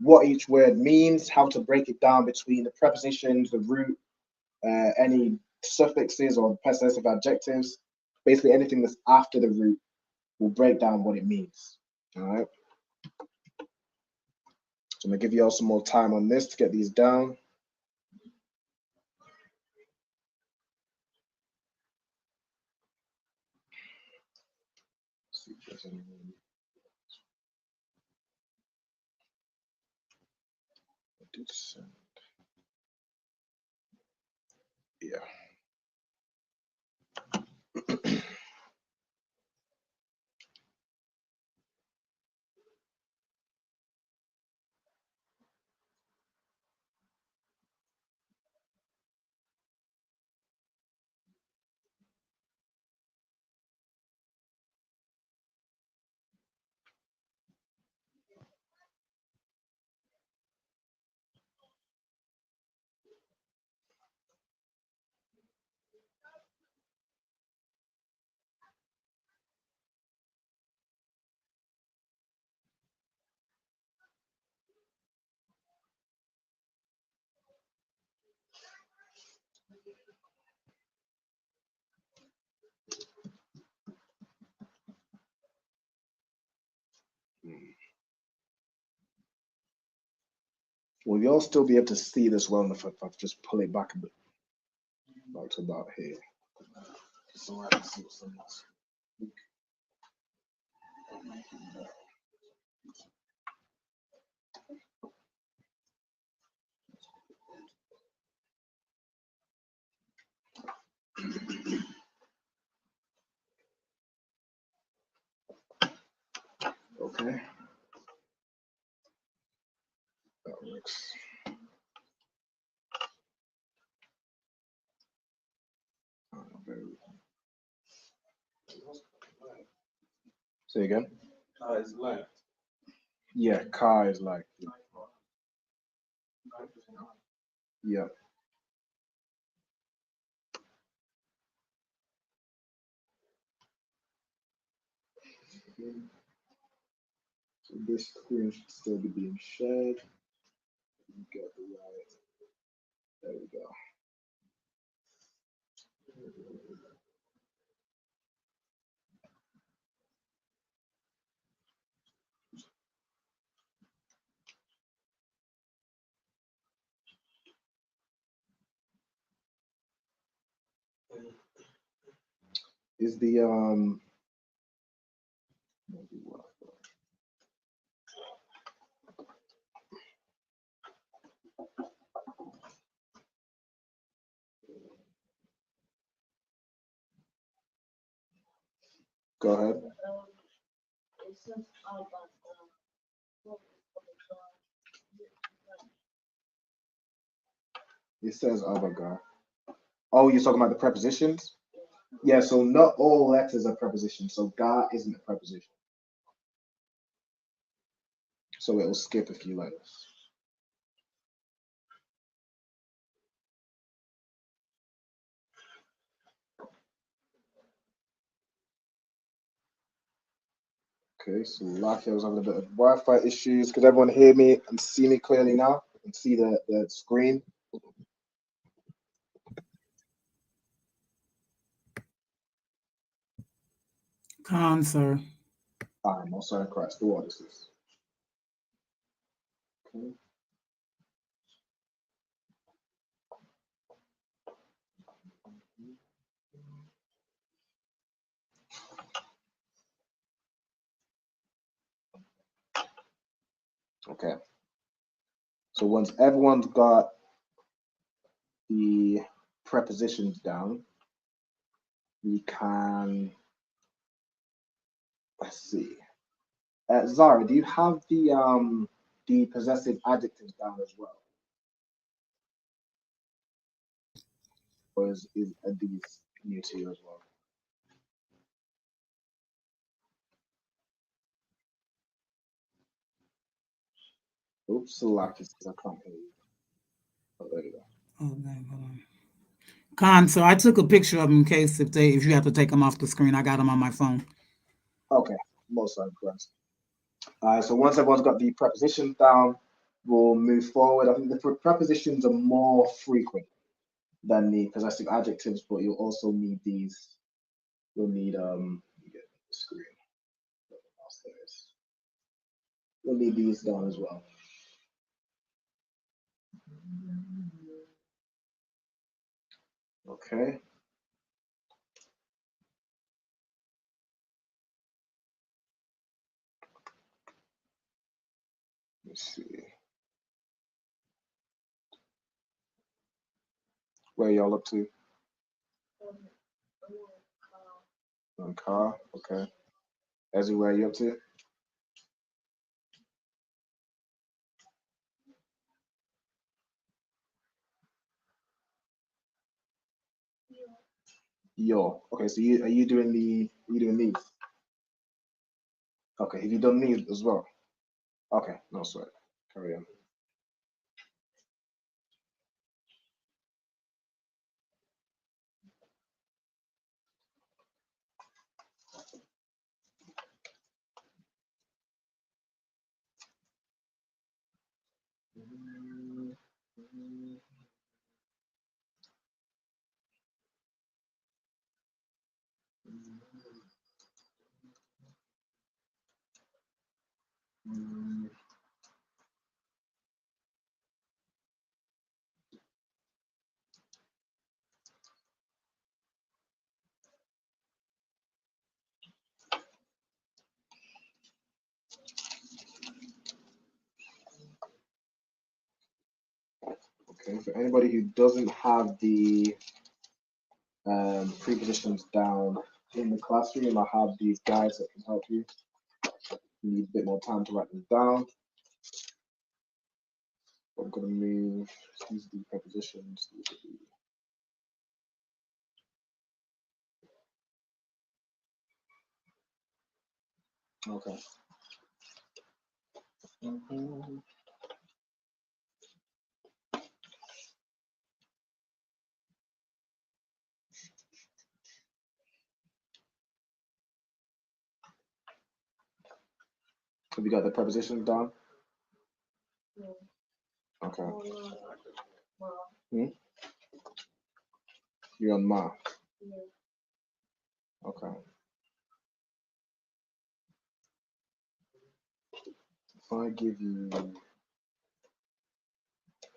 what each word means, how to break it down between the prepositions, the root, any suffixes or possessive adjectives. Basically, anything that's after the root will break down what it means. All right. So I'm going to give you all some more time on this to get these down. Let's see if there's any. I did send. Yeah. Will y'all still be able to see this well enough if I just pull it back a bit? Back to about here. So I can see what's on this. Okay. That works. Say again. Car is light. Yeah, car is like. Yeah. So this screen should still be being shared. Get the right. There we go. Is the go ahead. It says Avagar. Oh, you're talking about the prepositions? Yeah, so not all letters are prepositions. So ga isn't a preposition. So it'll skip a few letters. Okay, so lucky I was having a bit of Wi-Fi issues. Could everyone hear me and see me clearly now? And see the screen? Con, sir. I'm also in Christ. The what is this? Okay. Okay. So once everyone's got the prepositions down, we can, let's see. Zara, do you have the possessive adjectives down as well? Or are these new to you as well? Oops, Salaki says I can't hear you. Oh, there you go. Oh, dang, hold on. Con, so I took a picture of them in case if you have to take them off the screen. I got them on my phone. Okay, most correct. All right, so once everyone's got the prepositions down, we'll move forward. I think the prepositions are more frequent than the possessive adjectives, but you'll also need these. You'll need let me get the screen. You'll need these down as well. Okay. Let's see. Where y'all up to? On car. Okay. Ezzy, where you up to? Yo. Okay, so are you doing these? Okay, have you done these as well? Okay, no sweat. Carry on. Okay, for anybody who doesn't have the prepositions down in the classroom, I have these guides that can help you. You need a bit more time to write them down. I'm going to move these are the prepositions. Okay. Have you got the prepositions down? Okay. You're on ma. Okay. If I give you,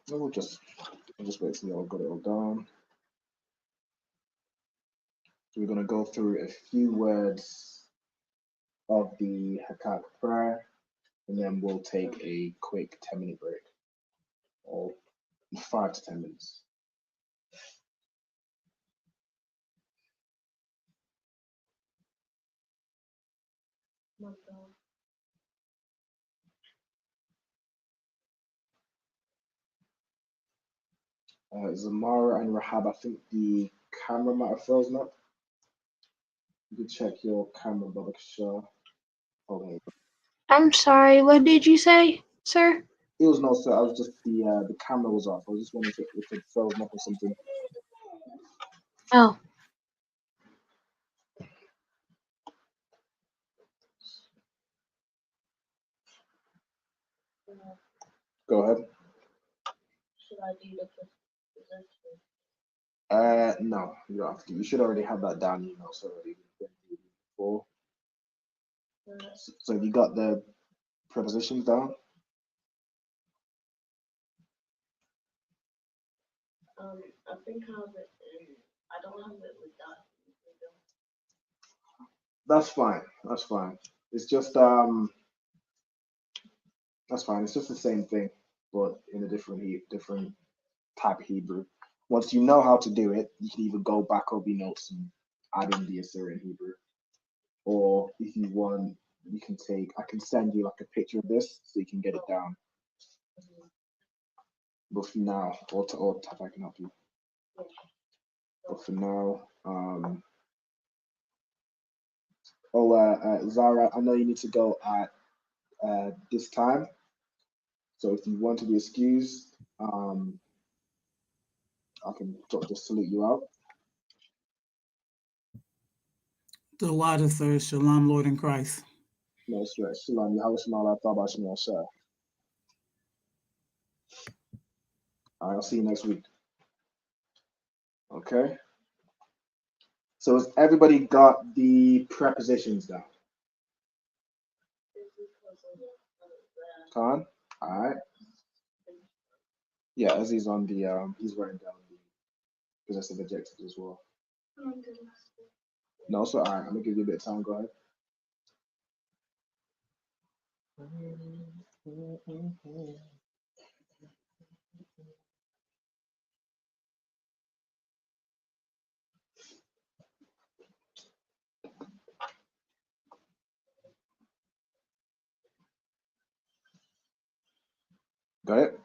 we'll just wait till y'all got it all down. So we're gonna go through a few words of the HAKACH prayer, and then we'll take a quick 10-minute break, or 5 to 10 minutes. Zamara and Rahab, I think the camera might have frozen up. You can check your camera, Baba Kishar. Hold on. I'm sorry, what did you say, sir? It was no, sir. I was just the camera was off. I was just wondering if it frozen up or something. Oh. Go ahead. Should I do the preposition? No, you don't have to. You should already have that down in your notes already. Before. So have you got the prepositions down? I think I have it in. I don't have it with that. That's fine. That's fine. It's just that's fine. It's just the same thing, but in a different type of Hebrew. Once you know how to do it, you can either go back over your notes and add in the Assyrian Hebrew, or if you want, you can I can send you like a picture of this so you can get it down. But for now, or Tap, I can help you. But for now, Zara, I know you need to go at this time. So if you want to be excused, I can just salute you out. The water, sir. Shalom, Lord in Christ. No stress. Shalom. Yahweh Shalom. I thought about Shemel Shah. All right, I'll see you next week. Okay. So has everybody got the prepositions down? Khan? All right. Yeah, as he's on the, he's writing down the possessive adjectives as well. No, so all right, I'm gonna give you a bit of time. Go ahead. Got it?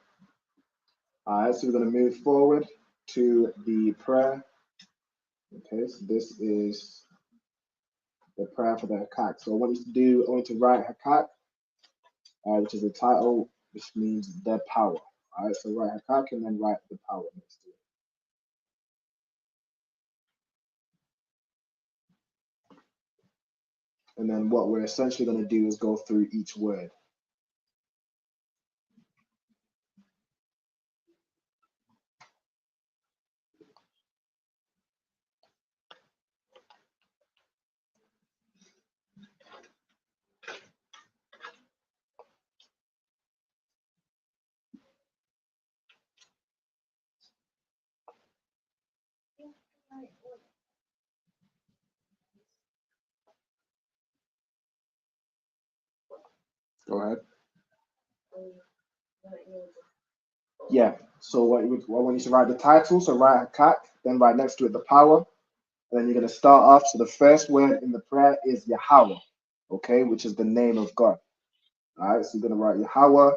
All right, so we're going to move forward to the prayer. Okay, so this is the prayer for the HAKACH. So I want you to write HAKACH, which is the title, which means the power. All right, so write HAKACH and then write the power next to it. And then what we're essentially going to do is go through each word. Go ahead. Yeah, so what I want you to write the title, so write HAKACH, then write next to it the power, and then you're going to start off. So the first word in the prayer is Yahweh, okay, which is the name of God. All right, so you're going to write Yahweh,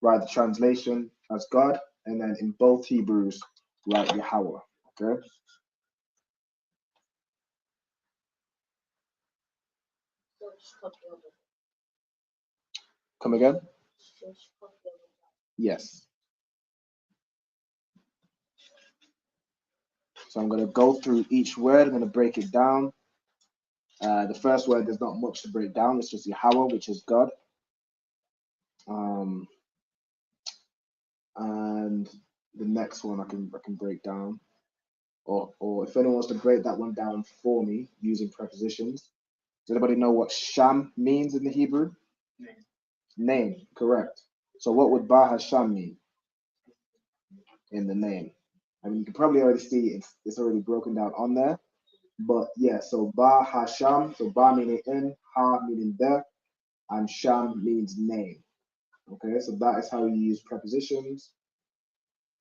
write the translation as God, and then in both Hebrews, write Yahweh, okay? Come again? Yes. So I'm going to go through each word. I'm going to break it down. The first word, there's not much to break down. It's just Yahweh, which is God. And the next one I can break down. Or if anyone wants to break that one down for me using prepositions. Does anybody know what Sham means in the Hebrew? Name, correct. So what would Ba Hasham mean in the name? I mean, you can probably already see it's already broken down on there. But yeah, so Ba Hasham, so Ba meaning in, Ha meaning there, and Sham means name. Okay, so that is how you use prepositions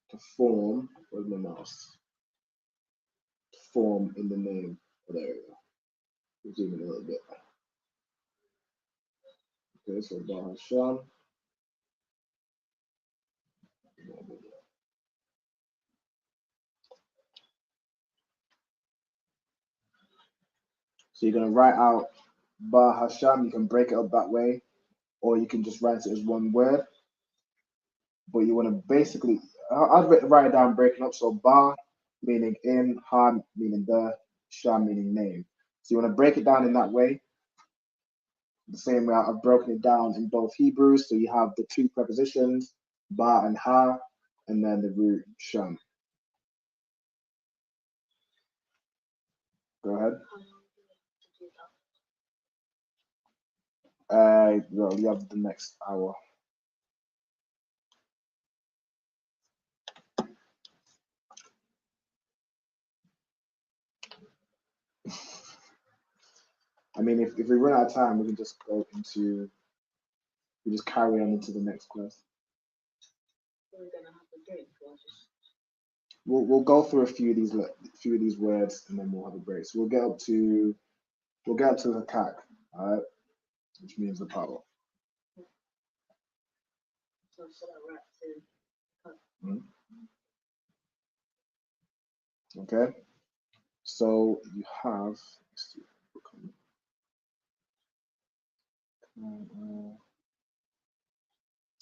to form, where's my mouse? To form in the name. Oh, there we go. Zoom in a little bit. Okay, so Ba Hasham. So you're going to write out Ba Hasham. You can break it up that way, or you can just write it as one word. But you want to basically, I'd write it down breaking up. So Ba meaning in, Ha meaning the, Sham meaning name. So you want to break it down in that way. The same way I've broken it down in both Hebrews. So you have the two prepositions, Ba and Ha, and then the root Sham. Go ahead. Well, you have the next hour. I mean, if we run out of time, we can just go into, we just carry on into the next class. We'll go through a few of these words, and then we'll have a break. So we'll get up to HAKACH, all right, which means the power. Okay, so you have, let's see,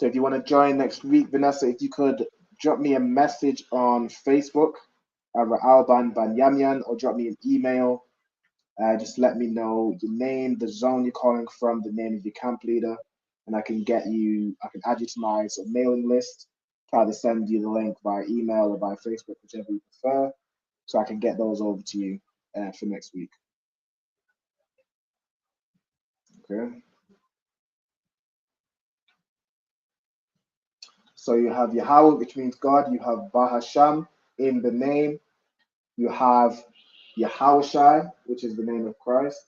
So if you want to join next week, Vanessa, if you could drop me a message on Facebook, Alban Banyamyan, or drop me an email. Just let me know your name, the zone you're calling from, the name of your camp leader, and I can add you to my sort of mailing list. Try to send you the link via email or via Facebook, whichever you prefer, so I can get those over to you for next week. Okay. So you have Yahweh, which means God. You have Bahasham, in the name. You have Yahushai, which is the name of Christ.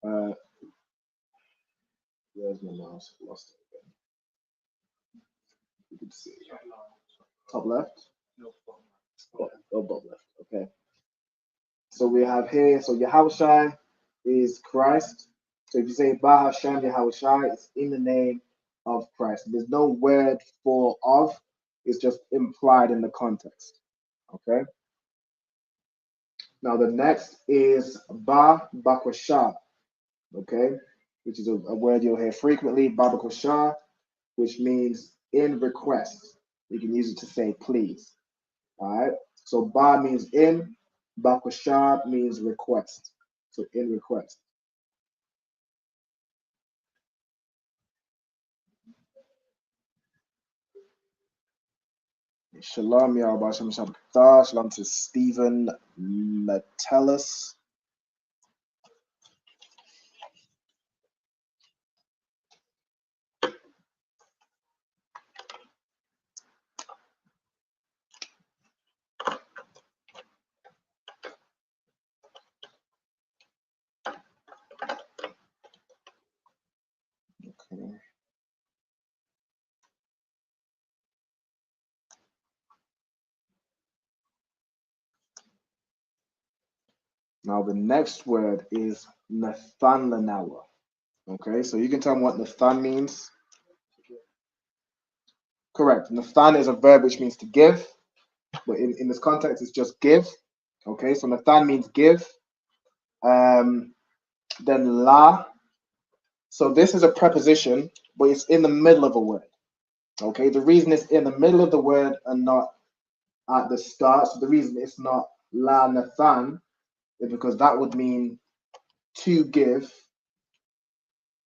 Where's my mouse? Lost it again. You can see it. Top left? Oh, bottom left. Okay. So we have here, so Yahushai is Christ. So if you say Bahasham Yahushai, it's in the name of Christ. There's no word for of, it's just implied in the context. Okay. Now the next is Bakwashah, okay, which is a word you'll hear frequently, Bakwashah, which means in request. You can use it to say please. All right. So Ba means in, Bakwashah means request. So in request. Shalom, Yahweh Shem Shabbat. Shalom to Stephen Metellus. Okay. Now the next word is Nathan Lanawa. Okay, so you can tell me what Nathan means. Correct. Nathan is a verb which means to give, but in this context, it's just give. Okay, so Nathan means give. Then la. So this is a preposition, but it's in the middle of a word. Okay, the reason it's in the middle of the word and not at the start, so the reason it's not la Nathan is because that would mean to give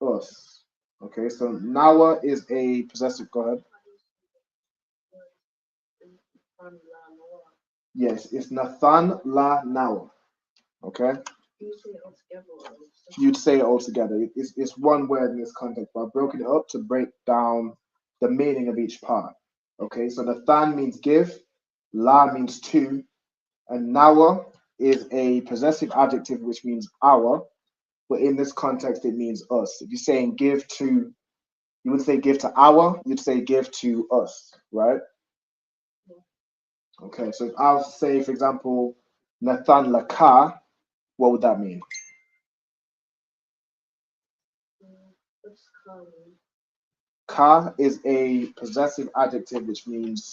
us. Okay, so Nawa is a possessive. Go ahead. Yes, it's Nathan La Nawa. Okay? You'd say it all together. It's one word in this context, but I've broken it up to break down the meaning of each part. Okay, so Nathan means give, La means to, and Nawa is a possessive adjective which means our, but in this context it means us. If you're saying give to, you would say give to our, you'd say give to us, right? Okay, so if I'll say, for example, Nathan Laka, what would that mean? Ka is a possessive adjective which means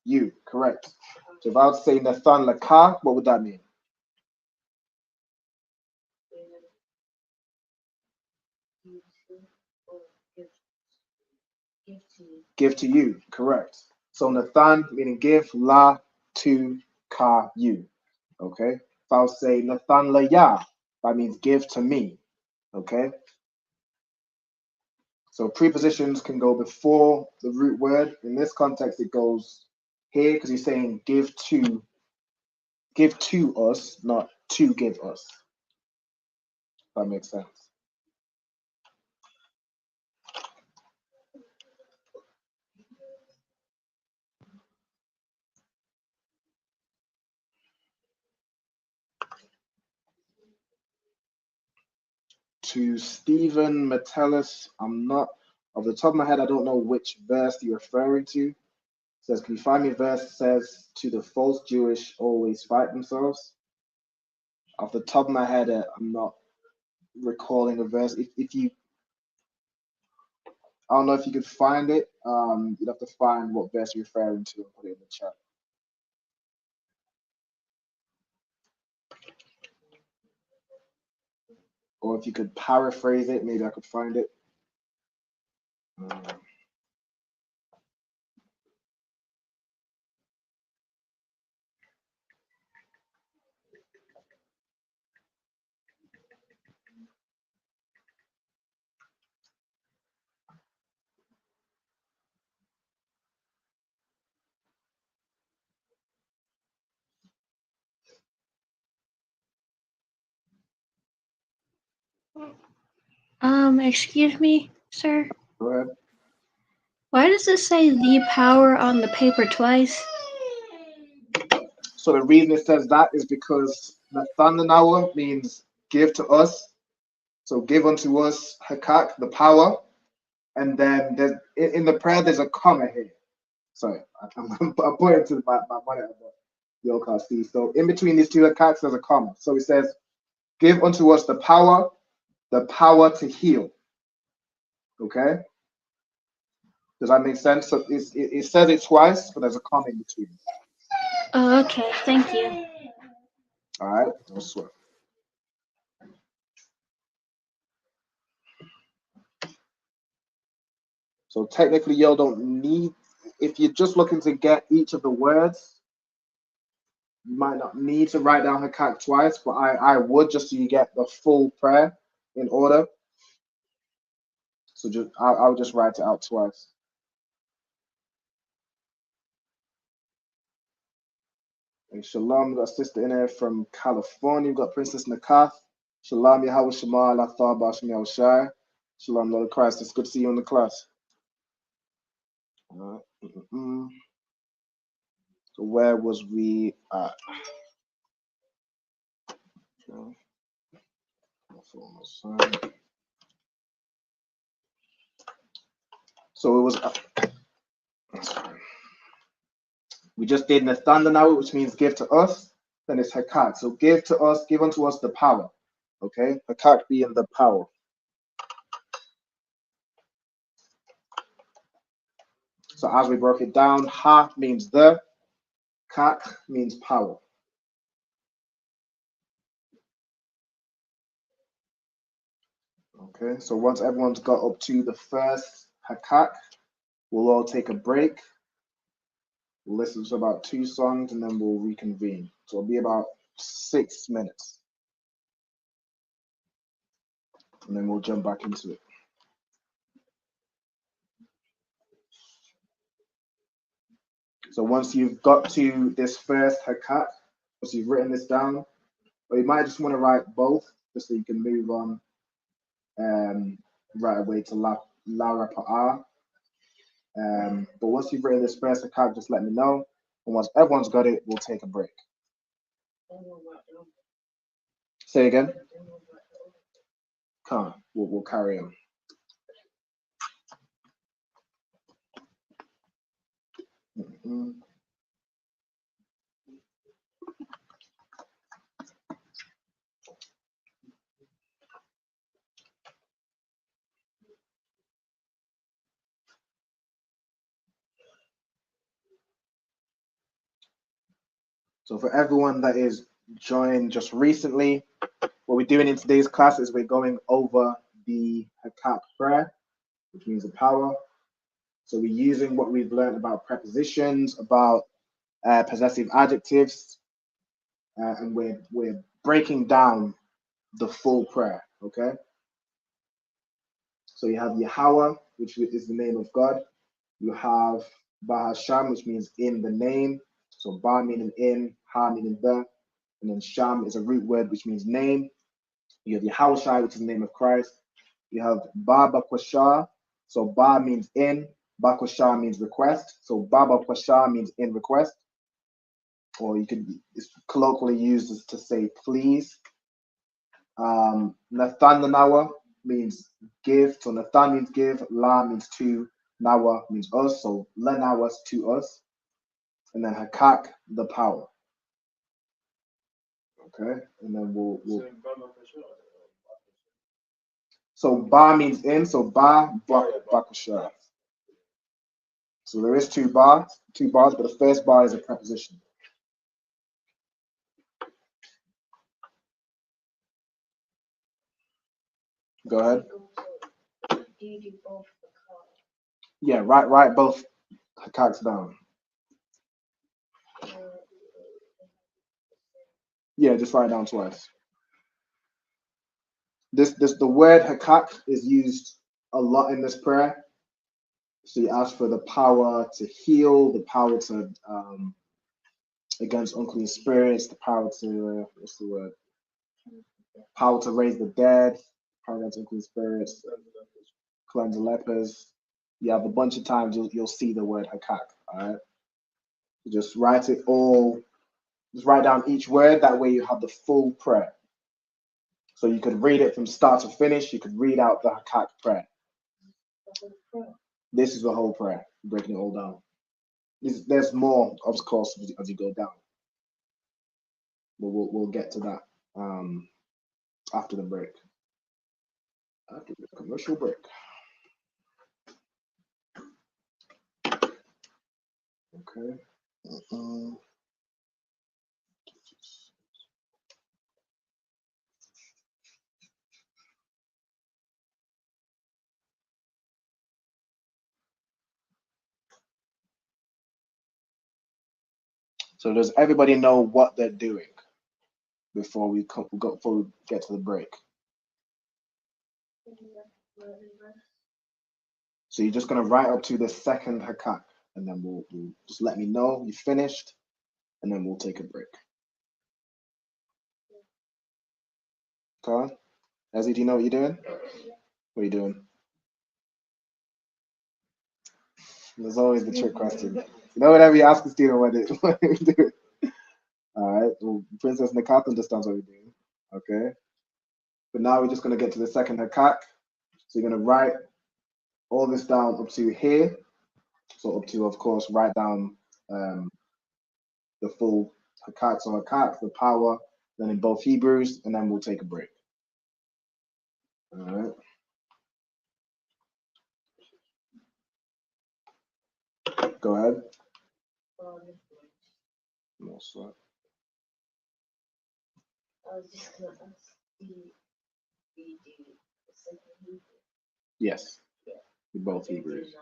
you, correct. So if I would say Nathan Laka, what would that mean? Give to you, correct. So Nathan meaning give, la to ka you. Okay. If I'll say Nathan la ya, that means give to me. Okay. So prepositions can go before the root word. In this context, it goes here because he's saying give to us, not to give us. That makes sense. To Stephen Metellus, I'm not, off the top of my head, I don't know which verse you're referring to. It says, can you find me a verse that says, to the false Jewish always fight themselves? Off the top of my head, I'm not recalling a verse. If you, I don't know if you could find it. You'd have to find what verse you're referring to and put it in the chat. Or if you could paraphrase it, maybe I could find it. Excuse me, sir. Go ahead. Why does it say the power on the paper twice? So the reason it says that is because Nathanawa means give to us. So give unto us, Hakak, the power. And then there's in the prayer there's a comma here. Sorry, I'm pointing to my monitor, but you all can't see. So in between these two Hakaks there's a comma. So it says, give unto us the power to heal. Okay? Does that make sense? So it says it twice, but there's a comma in between. Oh, okay. Thank you. All right, no sweat. So technically, y'all don't need, if you're just looking to get each of the words, you might not need to write down Hakak twice, but I would, just so you get the full prayer in order. So just I'll just write it out twice. And shalom, we've got a sister in there from California. We've got Princess Nakath. Shalom, Yahweh Shema, Lathar Bashmi Shai. Shalom, Lord of Christ. It's good to see you in the class. All right. So where was we at? Okay. So it was. We just did Nathanawa, which means give to us. Then it's Hakak. So give to us, give unto us the power. Okay, Hakak being the power. So as we broke it down, Ha means the, Kak means power. Okay, so once everyone's got up to the first Hakak, we'll all take a break. We'll listen to about 2 songs and then we'll reconvene. So it'll be about 6 minutes. And then we'll jump back into it. So once you've got to this first Hakak, once you've written this down, or you might just want to write both, just so you can move on right away to La Rapa'ah. But once you've written this first Hakak, just let me know. And once everyone's got it, we'll take a break. Say again? Come on, we'll carry on. So for everyone that is joined just recently, what we're doing in today's class is we're going over the Hakak prayer, which means the power. So we're using what we've learned about prepositions, about possessive adjectives, and we're breaking down the full prayer, okay? So you have Yahweh, which is the name of God. You have Bahasham, which means in the name. So Ba meaning in, Ha meaning the, and then Sham is a root word which means name. You have Yahushai, which is the name of Christ. You have Ba Bakwashah. So Ba means in, Bakwashah means request. So Ba Bakwashah means in request. Or you could, it's colloquially used to say please. Nathan the Nawa means give. So Nathan means give, La means to, Nawa means us. So La Nawas to us. And then Hakak, the power. Okay, and then we'll so Ba means in, so Ba Bakusha. So there is two bars, but the first bar is a preposition. Go ahead. Do you do both Yeah, write both hakaks down. Yeah, just write it down twice. The word hakak is used a lot in this prayer. So you ask for the power to heal, the power to against unclean spirits, the power to what's the word? Power to raise the dead, power against unclean spirits, cleanse the lepers. You have a bunch of times you'll see the word hakak. All right. Just write it all. Just write down each word. That way you have the full prayer. So you could read it from start to finish. You could read out the hakak prayer. This is the whole prayer, breaking it all down. There's more, of course, as you go down. But we'll get to that after the break. After the commercial break. Okay. So does everybody know what they're doing before we get to the break? So you're just gonna write up to the second hakak, and then we'll just let me know you finished, and then we'll take a break. Okay. Ezzy, do you know what you're doing? What are you doing? There's always the trick question. You know, whenever you ask a student what they do. All right. Well, Princess Nakata understands what we're doing. Okay. But now we're just gonna get to the second hakak. So you're gonna write all this down up to here. So up to, of course, write down the full hakak. So hakak, the power, then in both Hebrews, and then we'll take a break. All right. Go ahead. No sweat. I was just gonna ask, do you do the second Hebrew? Yes. Yeah. We're both Hebrews.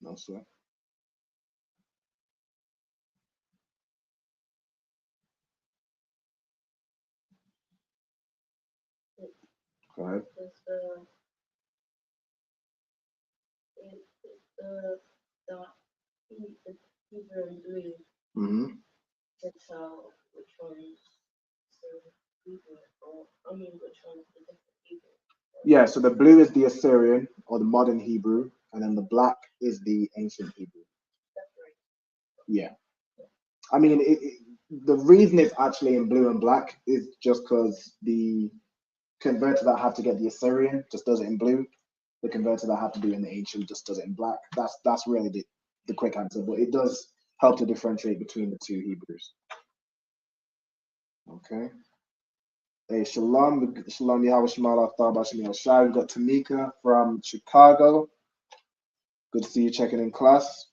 No sweat. Go ahead. The Hebrew and blue. Mm-hmm. That's how which one's the Hebrew, or I mean which one's the different Hebrew. Yeah, so the blue is the Assyrian or the modern Hebrew, and then the black is the ancient Hebrew. Yeah. I mean, the reason it's actually in blue and black is just because the converter that had to get the Assyrian just does it in blue. The converter that had to do it in the ancient just does it in black. That's really the quick answer, but it does help to differentiate between the two Hebrews. Okay. Hey, Shalom, Yahweh Shemala, Shai. We've got Tamika from Chicago. Good to see you checking in class.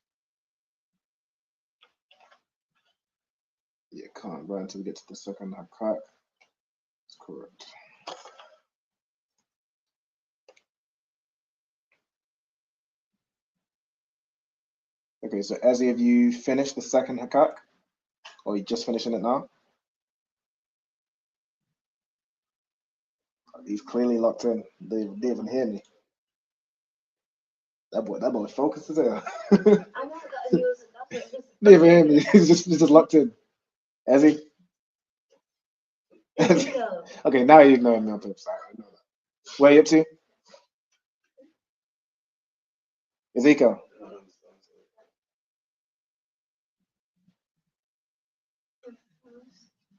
Yeah, can't run until we get to the second hakak. That's correct. Okay, so Ezzy, have you finished the second hakak? Or are you just finishing it now? He's clearly locked in. They didn't even hear me. That boy focused as hell. I know that he was. They didn't even hear me. He's just locked in. Ezzy? Okay, now you're ignoring me on purpose. I know that. Where are you up to? Ezekiel?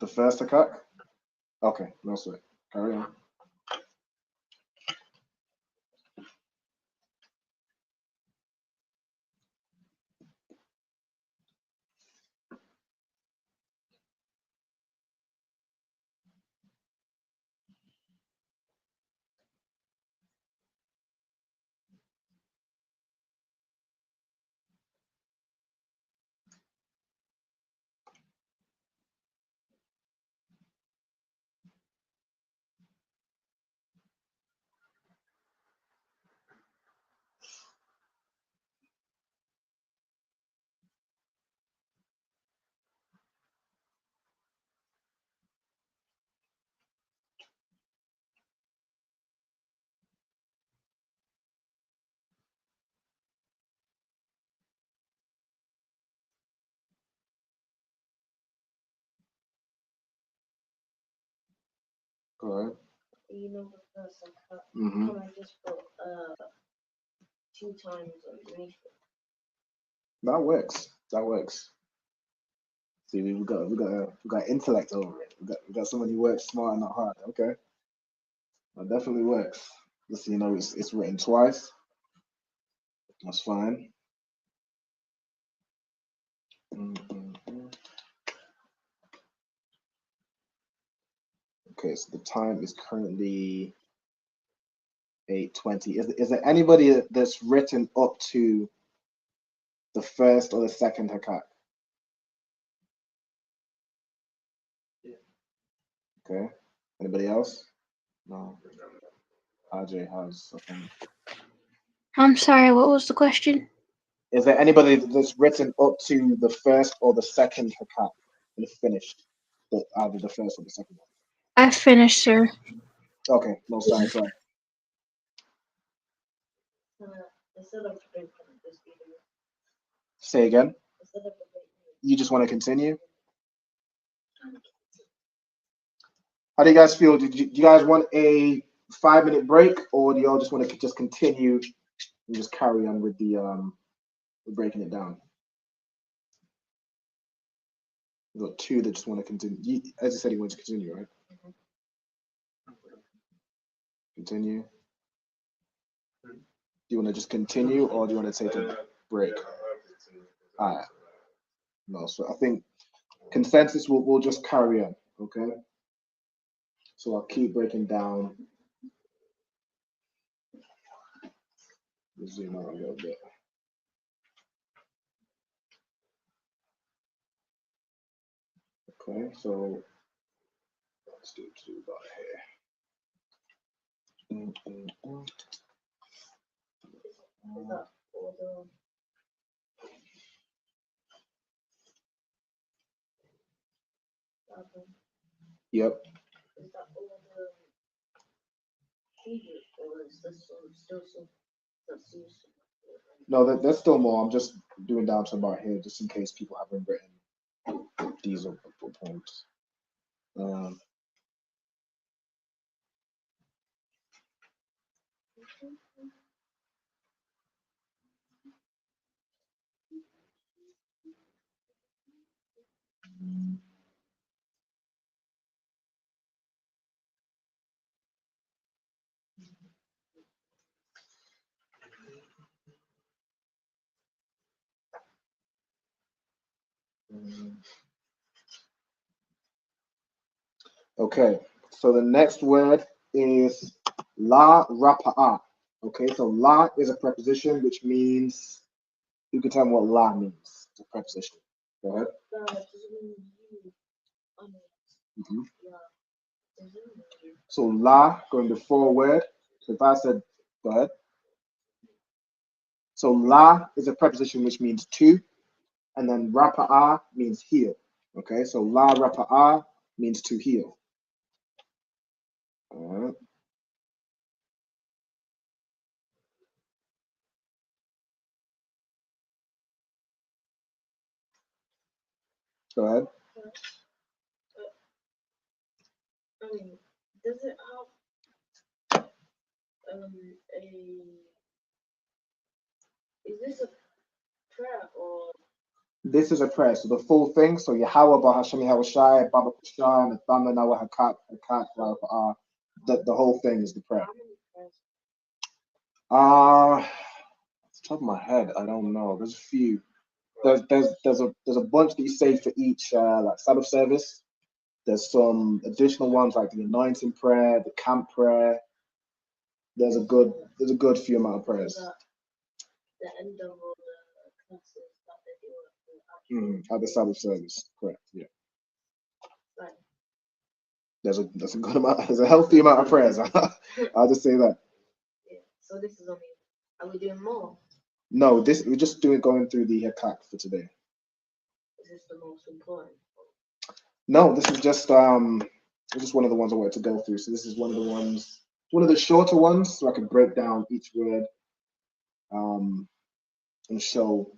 The first hakak? Okay, no sweat. Carry on. Go ahead. You know the first cut. Mm-hmm. Can I just put 2 times underneath it? That works. That works. See, we got intellect over it. We got someone who works smart and not hard. Okay, that definitely works. Just so you know, it's written twice. That's fine. Okay, so the time is currently 8:20. Is there anybody that's written up to the first or the second HAKACH? Okay. Anybody else? No. RJ has, I think. I'm sorry, what was the question? Is there anybody that's written up to the first or the second HAKACH and finished? Either the first or the second one? I finished, sir. Okay, no, sorry. Instead of breaking this video, Say again. instead of breaking You just want to continue? How do you guys feel? Do you guys want a 5-minute break, or do y'all just want to just continue and just carry on with the breaking it down? We've got 2 that just want to continue. As you said, you want to continue, right? Continue. Do you want to just continue, or do you want to take a break? All right. No, so I think consensus we'll just carry on, okay? So I'll keep breaking down. Zoom out a little bit. Okay, so let's do about here. is that all the Yep. is that all the Hebrew, or is this still some that's used? No, there's still more. I'm just doing down to about here, just in case people haven't written these up points. Okay, so the next word is la rapa'a. Okay, so la is a preposition, which means, you can tell me what la means. It's a preposition. Go ahead. Mhm. So la going before word. So if I said, go ahead. So la is a preposition which means to, and then rapa'a means heal. Okay, so la rapa'a means to heal. All right. Go ahead. Does it have is this a prayer or? This is a prayer. So the full thing. So Yahweh Bahasham Yahweh Shai, Baba Kushan, Nathana Nawa Hakat, Rapa'a. The whole thing is the prayer. Off the top of my head, I don't know. There's a few. There's a bunch that you say for each like Sabbath service. There's some additional ones like the anointing prayer, the camp prayer. There's a good few amount of prayers. The end of all the classes that they do At the Sabbath service, correct? Yeah. Right. There's a good amount. There's a healthy amount of prayers. I'll just say that. Yeah. So this is only. Are we doing more? No, we're just going through the HAKACH for today. Is this the most important? No, this is just one of the ones I wanted to go through. So this is one of the shorter ones, so I can break down each word, and show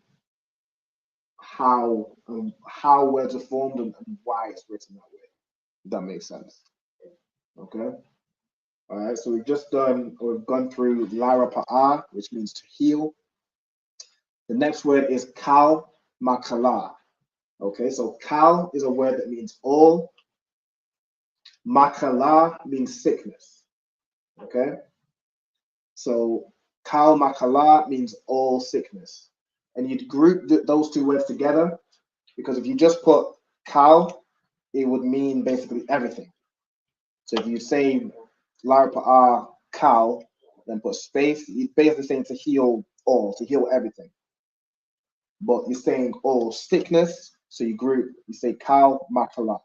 how words are formed and why it's written that way. If that makes sense. Okay. All right. So we've gone through Lara Pa'a, which means to heal. The next word is Kal Makala. Okay. So Kal is a word that means all. Makala means sickness. Okay. So Kal Makala means all sickness. And you'd group those two words together because if you just put Kal, it would mean basically everything. So if you say Lara Pa'a Kal, then put space, you're basically saying to heal all, to heal everything. But you're saying all sickness, so you say Kal Makala.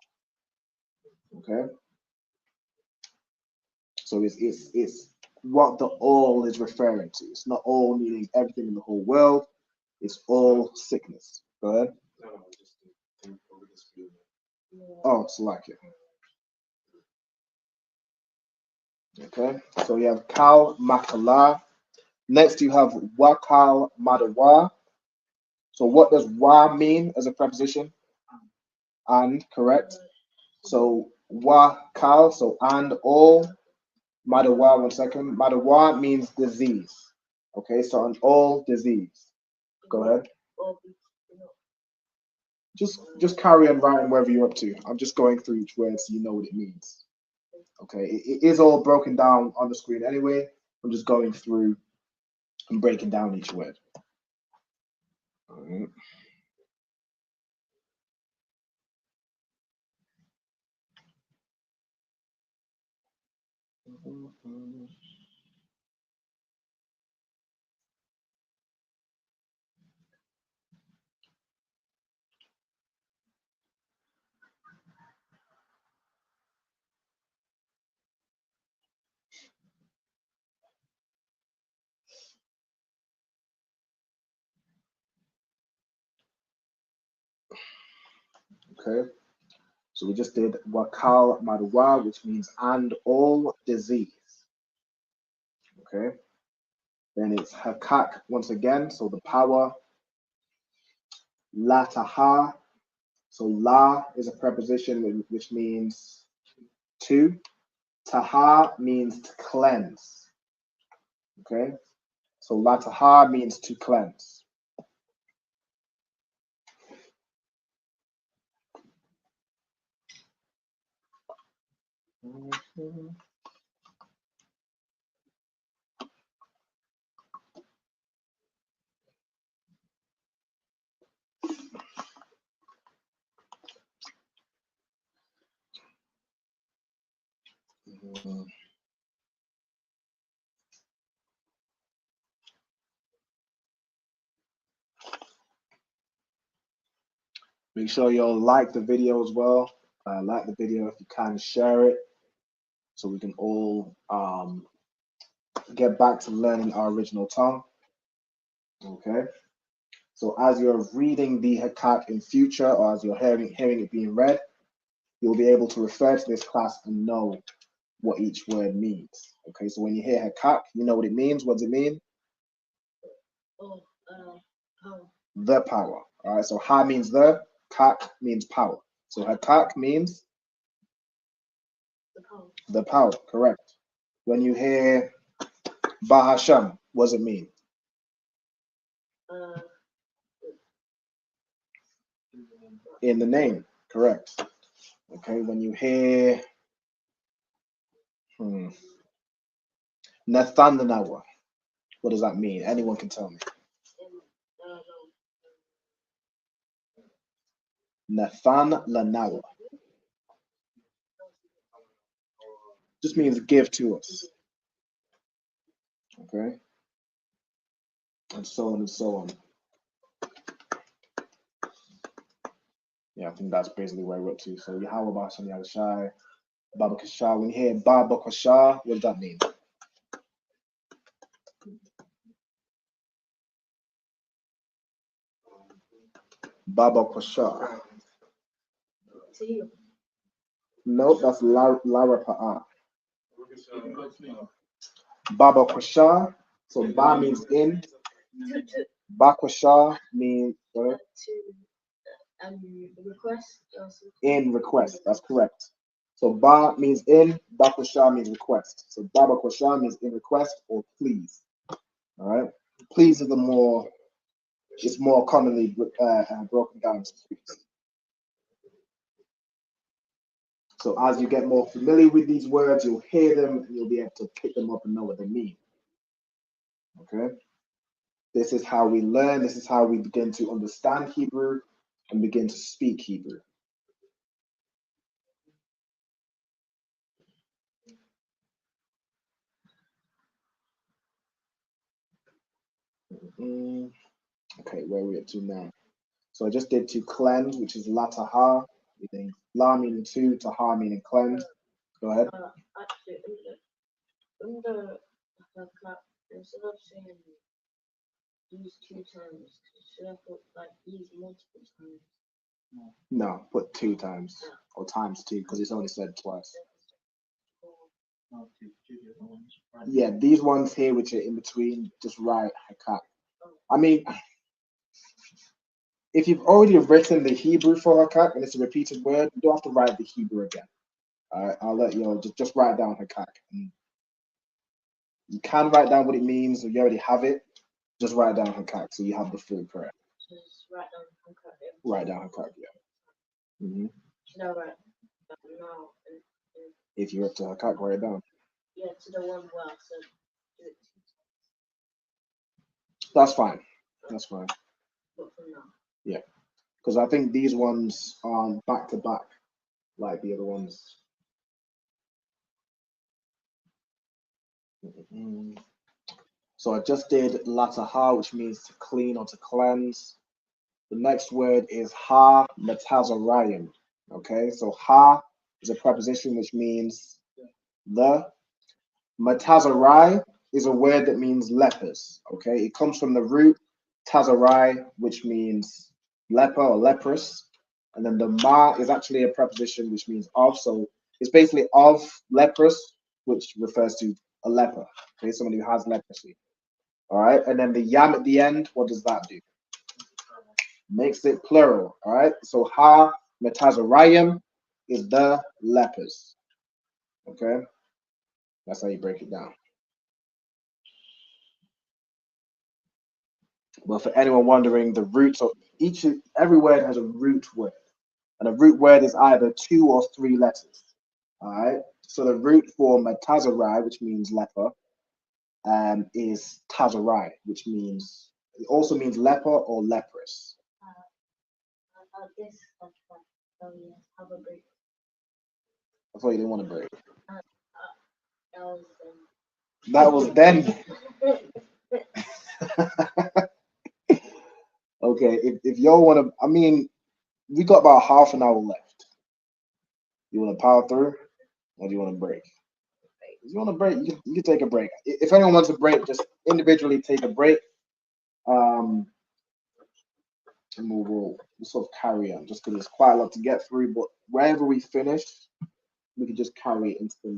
Okay. So it's what the all is referring to. It's not all meaning everything in the whole world. It's all sickness. Go ahead. No, just think over this view. Oh, it's like it. Okay. So you have Kal Makala. Next you have Wakal Madawa. So what does wa mean as a preposition? And, correct? So Wakal, so and all. Madawa, 1 second. Madawa means disease. Okay, so an all disease. Go ahead. Just carry on writing wherever you're up to. I'm just going through each word so you know what it means. Okay, it is all broken down on the screen anyway. I'm just going through and breaking down each word. All right. Okay, so we just did Wakal Madwa, which means and all disease. Okay, then it's Hakak once again, so the power. La Taha, so La is a preposition which means to. Taha means to cleanse. Okay, so La Taha means to cleanse. Make sure you all like the video as well. Like the video if you can, share it so we can all get back to learning our original tongue. Okay. So as you're reading the HAKACH in future, or as you're hearing it being read, you'll be able to refer to this class and know what each word means. Okay, so when you hear HAKACH, you know what it means. What does it mean? Power. The power. All right, so Ha means the, Kak means power. So HAKACH means the power, correct. When you hear Bahasham, what does it mean? In the name, correct. Okay, when you hear Nathanawa, what does that mean? Anyone can tell me. Nathan Lanawa just means give to us. Okay, and so on and so on. Yeah, I think that's basically where we're up to. So Yahweh Basham Yahushai, Baba Kasha. When you hear Baba Kasha, what does that mean? Baba Kasha. Nope, that's Lara Pa'a. Baba Kasha. So Ba means in. Bakasha means what? Request. In request. That's correct. So ba means in, bakusha means request. So babakusha means in request or please. All right. Please is the more, it's more commonly broken down as please. So as you get more familiar with these words, you'll hear them and you'll be able to pick them up and know what they mean. Okay. This is how we learn. This is how we begin to understand Hebrew and begin to speak Hebrew. Okay, where are we up to now? So I just did to cleanse, which is la taha, meaning la meaning to, taha meaning cleanse. Go ahead. Actually, under HAKACH, instead of saying these 2 times, should I put like these multiple times? No, put 2 times or times 2 because it's only said twice. Yeah, these ones here which are in between, just write HAKACH. I mean, if you've already written the Hebrew for HAKACH and it's a repeated word, you don't have to write the Hebrew again. I'll let you know, just write down HAKACH. And you can write down what it means, if you already have it, just write down HAKACH so you have the full prayer. Just write down HAKACH. Write down HAKACH, yeah. Should I write that now? If you're up to HAKACH, write it down. Yeah, to the one where I said do it 2 times. That's fine. That's fine. But for now. Yeah, because I think these ones aren't back to back like the other ones. So I just did lataha, which means to clean or to cleanse. The next word is ha metazorayim. Okay, so ha is a preposition which means the. Metazorai is a word that means lepers. Okay, it comes from the root tazarai, which means leper or leprous, and then the ma is actually a preposition which means of. So it's basically of leprous, which refers to a leper. Okay, someone who has leprosy. All right, and then the yam at the end, what does that do? Makes it plural. All right, so ha metazorayim is the lepers. Okay, that's how you break it down. But for anyone wondering, the roots of every word has a root word, and a root word is either 2 or 3 letters. All right. So the root for metazorai, which means leper, is tazorai, which means it also means leper or leprous. This have a break. I thought you didn't want to break. That was then. Okay, if y'all want to, I mean, we got about half an hour left. You want to power through, or do you want to break? If you want to break, you can take a break. If anyone wants a break, just individually take a break. And we'll sort of carry on, just because there's quite a lot to get through. But wherever we finish, we can just carry it into the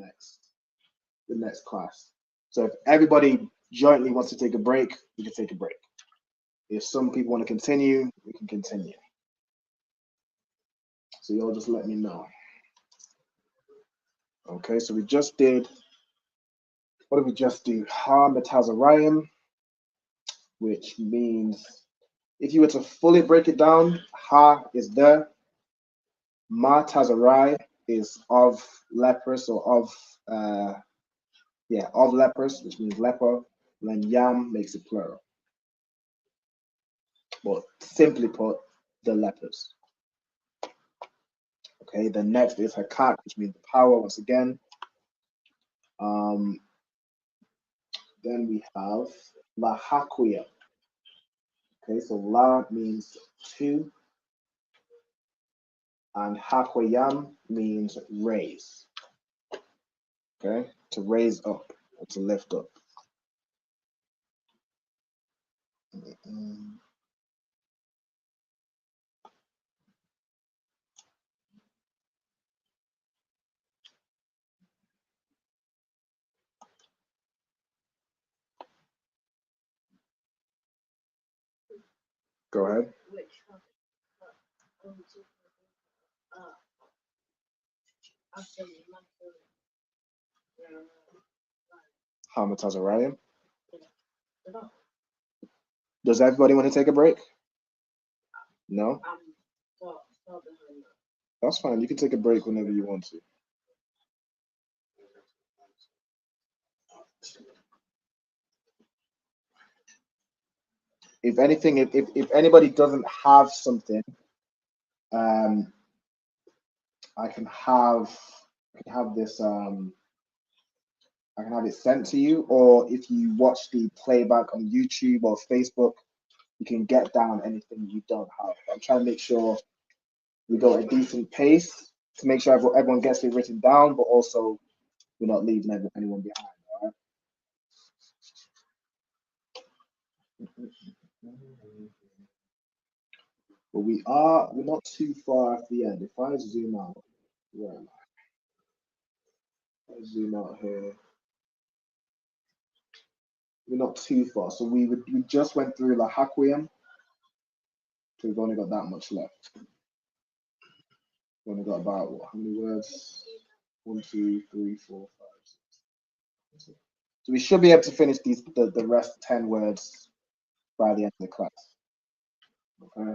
next class. So if everybody jointly wants to take a break, we can take a break. If some people want to continue, we can continue. So y'all just let me know. Okay, so we just did, what did we just do? Ha metazorayim, which means, if you were to fully break it down, ha is the, ma tazarai is of leprous or of leprous, which means leper, and then yam makes it plural. But simply put, the lepers. Okay, the next is HAKACH, which means the power once again. Then we have La Hakuya. Okay, so La means 2, and Hakoyam means raise. Okay, to raise up or to lift up. Go ahead. Which after Hamatazarium. yeah. Does everybody want to take a break? No? Far behind that. That's fine. You can take a break whenever you want to. If anything, if anybody doesn't have something, I can have this I can have it sent to you, or if you watch the playback on YouTube or Facebook, you can get down anything you don't have. I'm trying to make sure we go at a decent pace to make sure everyone gets it written down, but also we're not leaving anyone behind. All right. But we're not too far at the end. If I zoom out, where am I? I zoom out here. We're not too far. So we just went through the Hakwiyam. So we've only got that much left. We've only got about what? How many words? 1, 2, 3, 4, 5, 6. So we should be able to finish the rest 10 words by the end of the class. Okay.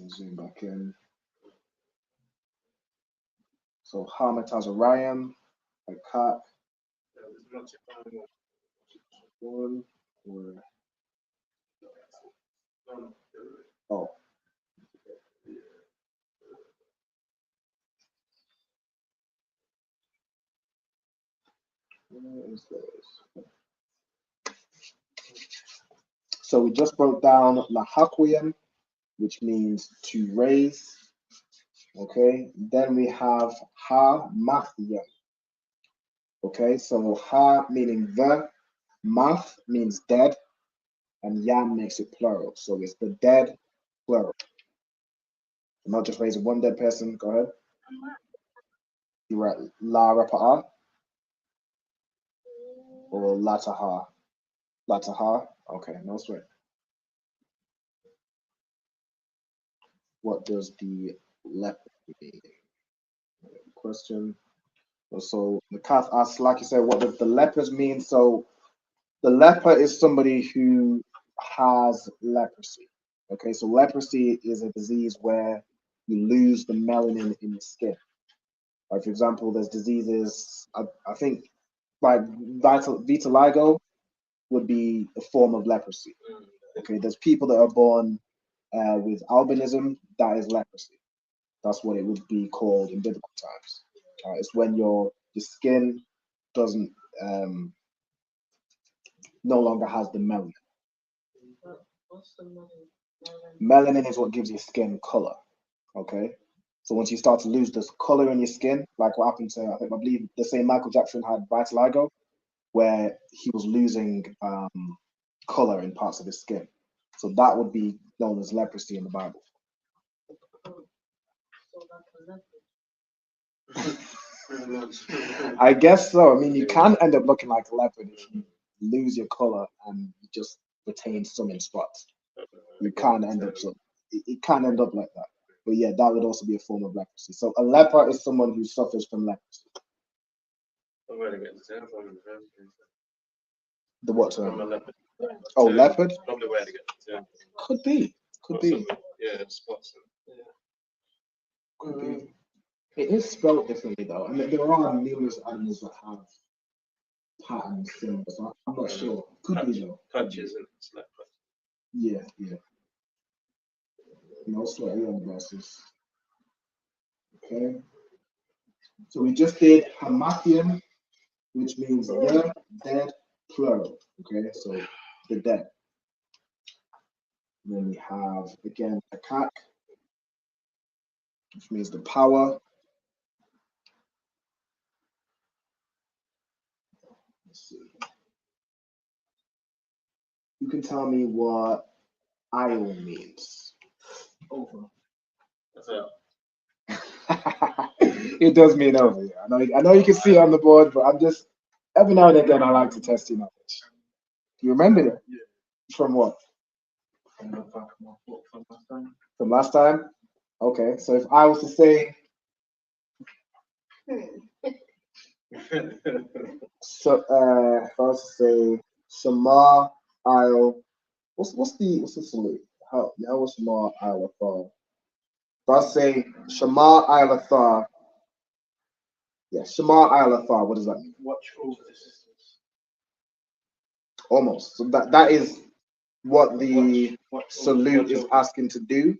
Zoom back in. So Hamatazarium, HAKACH. One, or oh. Where is this? So we just broke down Lahakwiyam, which means to raise. Okay, then we have Ha-Mathiyam. Okay, so Ha meaning the, Math means dead, and Yam makes it plural. So it's the dead plural. I'm not just raising one dead person. Go ahead. You're right. La Rapa'a or Lataha. Lataha. Okay, no sweat. What does the leper mean? Question. So the Kath asks, like you said, what does the lepers mean? So the leper is somebody who has leprosy. Okay, so leprosy is a disease where you lose the melanin in your skin. Like, for example, there's diseases, I think, like vitiligo would be a form of leprosy. Okay, there's people that are born with albinism, that is leprosy. That's what it would be called in biblical times. It's when your skin doesn't no longer has the melanin. What's the melanin? Melanin is what gives your skin color. Okay, so once you start to lose this color in your skin, like what happened to I believe the same Michael Jackson had vitiligo, where he was losing color in parts of his skin. So that would be known as leprosy in the Bible. I guess so. I mean, you can end up looking like a leopard if you lose your color and you just retain some in spots. You can't end up so it can end up like that. But yeah, that would also be a form of leprosy. So a leper is someone who suffers from leprosy. The what term? Leopard. Oh, leopard? Probably where to get the term. Could be. Yeah, spots. Could be. It is spelled differently though. I mean, there are numerous animals that have patterns, symbols. I'm not sure. Could be though. Punches and slap. Yeah. No sweaty on the verses. Okay. So we just did Hamathium, which means the dead plural. Okay, so the dead. And then we have again HAKACH, which means the power. Let's see. You can tell me what Io means. Over. That's it. It does mean over. Yeah. I know you can see it on the board, but I'm just every now and again I like to test your knowledge. You remember it? Yeah. From what? From last time. From last time? Okay, so if I was to say, if I was to say Shema Isle, what's the salute? How was Shema Isle Athar? If I say Shema Isle Athar, yeah, Shema Isle Athar, what does that mean? Watch over the systems. Almost. So that is what the salute watch is over. asking to do.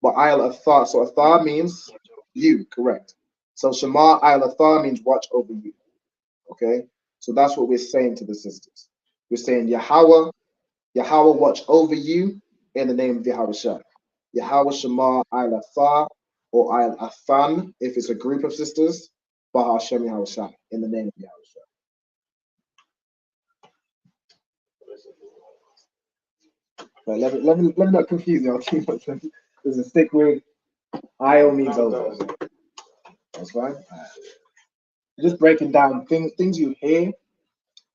But Isle Athar, so Athar means you, correct. So Shema Isle Athar means watch over you. Okay? So that's what we're saying to the sisters. We're saying Yahweh watch over you in the name of Yahweh Shai. Yahweh Shema Isle Athar or Isle Athan, if it's a group of sisters, Baha Shem Yahweh Shai, in the name of Yahweh Shai. But let me not confuse you. I'll keep it. There's a stick with Isle means over. That's fine. Just breaking down things you hear.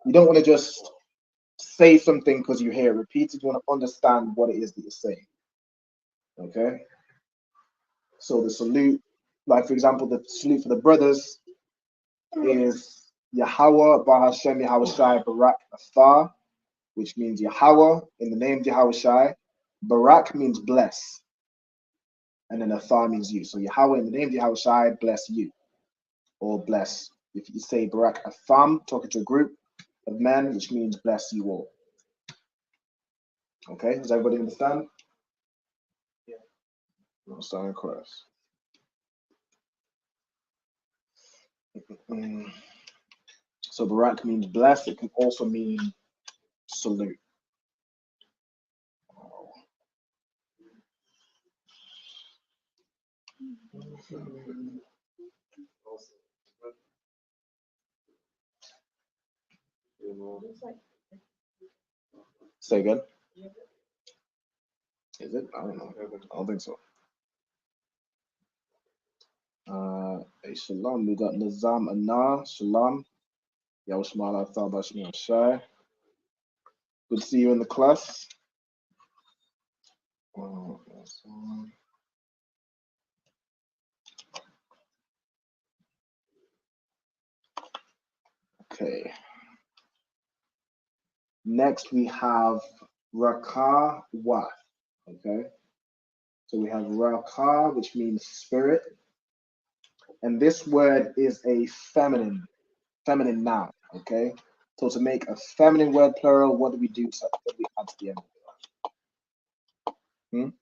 You don't want to just say something because you hear it repeated. You want to understand what it is that you're saying. Okay? So the salute, like for example, the salute for the brothers is Yahweh, Bahashem, Yahweh Shai, Barak, Athar, which means Yahweh in the name of Yahweh Shai. Barak means bless. And then Athar means you. So Yahweh in the name of Yahweh Shai, bless you. Or bless. If you say Barak Atham, talking to a group of men, which means bless you all. Okay, does everybody understand? Yeah. Understand, Christ. So Barak means bless. It can also mean salute. Say again. Is it? I don't know. I don't think so. Hey, Shalom. We got Nizam Anna. Shalom. Yawashmala Thabashmi Shai. Good to see you in the class. Okay. Next we have Raka Wath. Okay. So we have Raka, which means spirit. And this word is a feminine noun. Okay. So to make a feminine word plural, what do we do? What do we add to the end?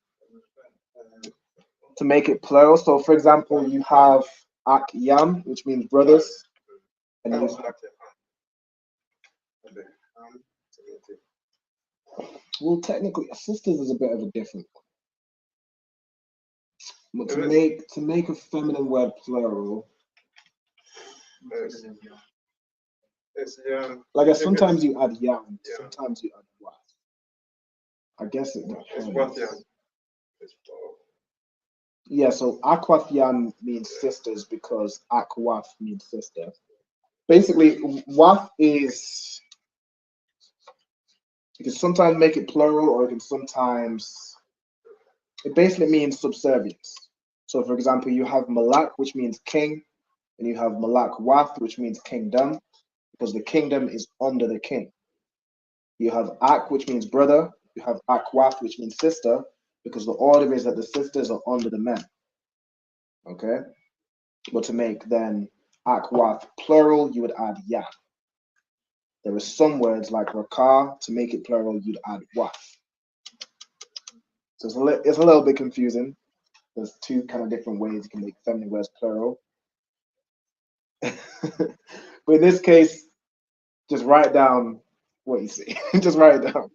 To make it plural. So for example, you have Ak Yam, which means brothers. And you well, technically, sisters is a bit of a different one. But to make a feminine word plural, like sometimes you add yam, sometimes you add what. I guess it depends. Yeah, so Akwath Yam means sisters because Akwath means sister. Basically, Wath is, you can sometimes make it plural or it can sometimes, it basically means subservience. So for example, you have Malak, which means king, and you have Malak Wath, which means kingdom, because the kingdom is under the king. You have Ak, which means brother. You have Akwath, which means sister, because the order is that the sisters are under the men. Okay? But to make then Akwath plural, you would add Ya. There are some words like Rakah, to make it plural, you'd add Wath. So it's a little bit confusing. There's two kind of different ways you can make feminine words plural. But in this case, just write down what you see. Just write it down.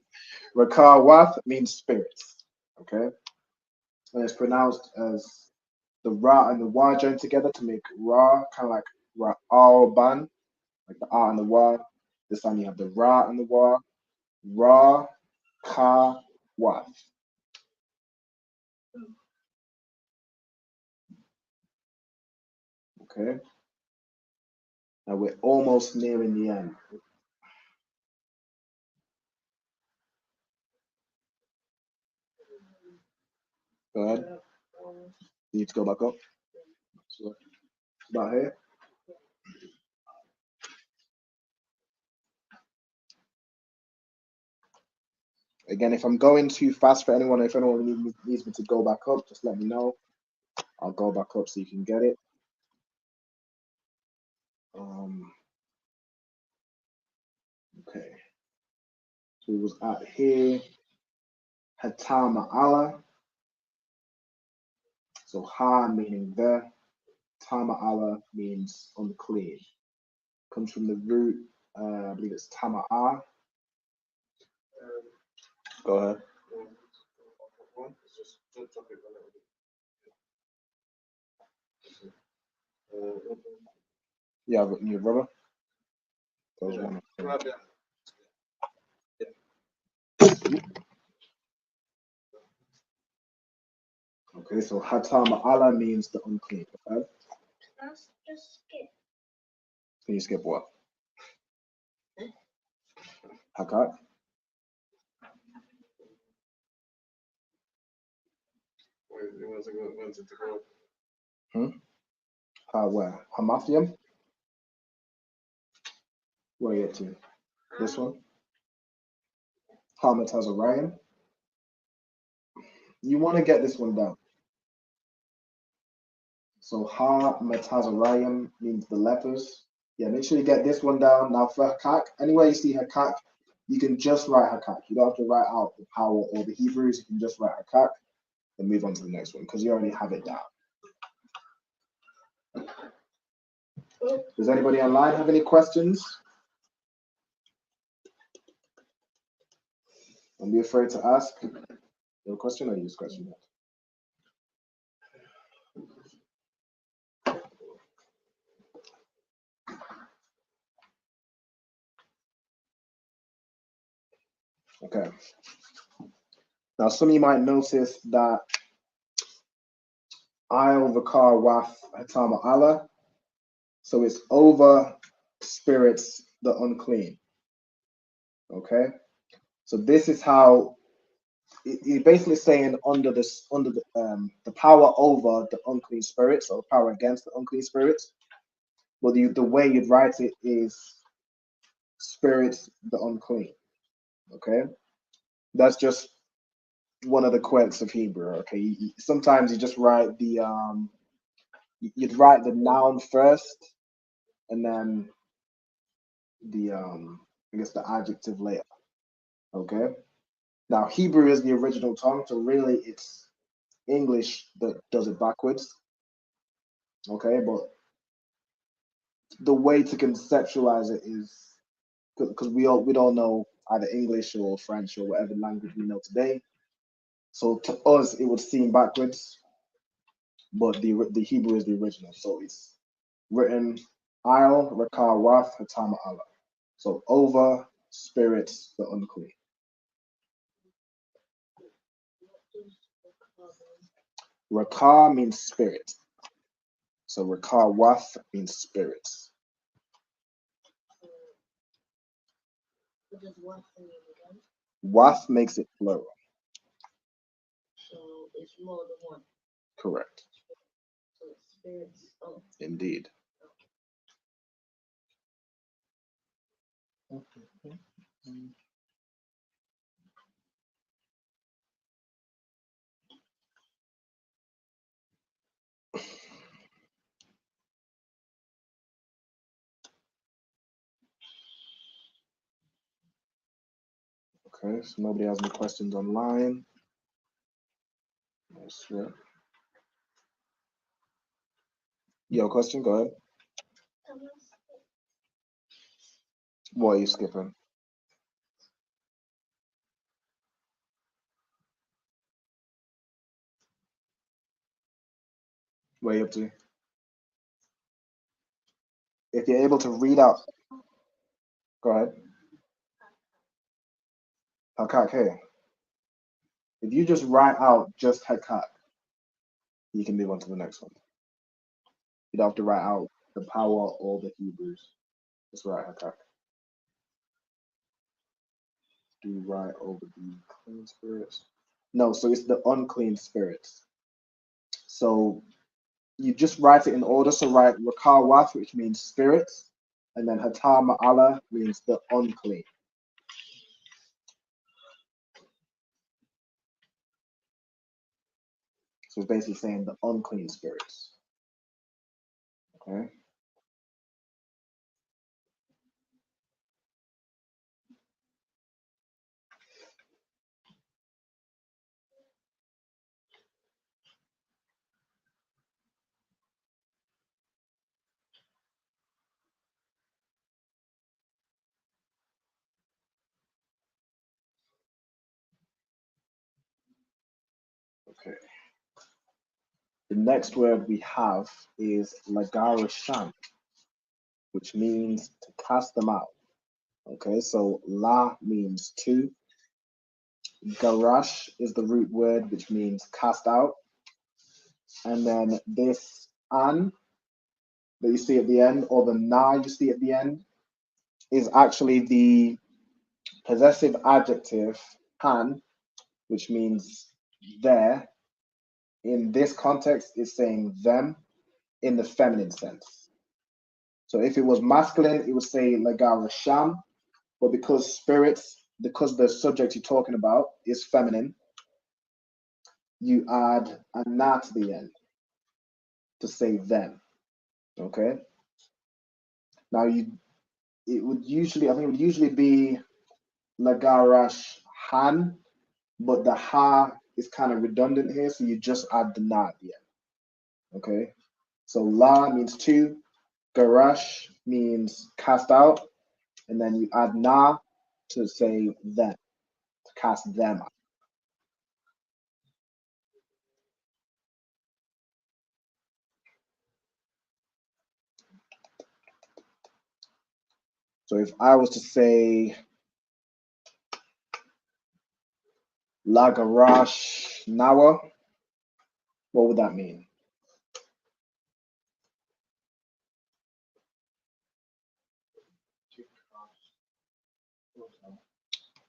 Rakah Wath means spirits. Okay? And it's pronounced as the Ra and the Wa joined together to make Ra, kind of like Ra'al-ban, like the A and the Wa. This time you have the Ra and the Wa. Ra, Ka, Wath. Okay? Now we're almost nearing the end. Go ahead. You need to go back up. So, about here. Again, if I'm going too fast for anyone, if anyone needs me to go back up, just let me know. I'll go back up so you can get it. Okay. So we was at here. Hatama Allah. So ha meaning there. Tama Allah means unclean. Comes from the root, I believe it's tama'a. Go ahead. Yeah, your brother. Okay, so hatama Allah means the unclean. Okay? Just skip. Can you skip what? HAKACH. Where? Hamathium? Where are you at to? This one? Hamatazarian? You want to get this one down. So Hamatazarian means the lepers. Yeah, make sure you get this one down. Now for HAKACH, anywhere you see HAKACH, you can just write HAKACH. You don't have to write out the power or the Hebrews. You can just write HAKACH and move on to the next one because you already have it down. Does anybody online have any questions? Don't be afraid to ask. You have a question or you just question? Okay. Now some of you might notice that I'll Vakar Waf Hatama Allah. So it's over spirits the unclean. Okay. So this is how you're basically saying under the power over the unclean spirits or power against the unclean spirits. Well, the way you'd write it is spirits the unclean. Okay, that's just one of the quirks of Hebrew. Okay, sometimes you just write the you'd write the noun first, and then the I guess the adjective later. Okay. Now Hebrew is the original tongue, so really it's English that does it backwards. Okay, but the way to conceptualize it is because we all know either English or French or whatever language we know today. So to us it would seem backwards, but the Hebrew is the original. So it's written I'll Rakar Wath Hatama Allah. So over spirits the unclean. Rakar means spirit. So Rakar Wath means spirits. What does Wath mean again? Wath makes it plural. So it's more than one. Correct. So it's spirits. Oh. Indeed. Okay, so nobody has any questions online. Yes, sir. Your question, go ahead. What are you skipping? What are you up to? If you're able to read out, go ahead. HAKACH, hey. If you just write out just HAKACH, you can move on to the next one. You don't have to write out the power or the Hebrews. Just write HAKACH. Do you write over the clean spirits? No, so it's the unclean spirits. So you just write it in order. So write Rakawath, which means spirit, and then Hatar Ma'ala means the unclean. So it's basically saying the unclean spirits. Okay. Okay. The next word we have is Lagarashan, which means to cast them out. Okay, so La means two. Garash is the root word, which means cast out. And then this an that you see at the end, or the na you see at the end, is actually the possessive adjective han, which means there. In this context, it's saying them in the feminine sense. So if it was masculine, it would say Lagarasham, but because the subject you're talking about is feminine, you add a na to the end to say them. Okay. Now it would usually be Lagarash Han, but the ha is kind of redundant here, so you just add the na at the end. Okay. So la means two, garash means cast out, and then you add na to say them, to cast them out. So if I was to say Lagarash Nawa, what would that mean?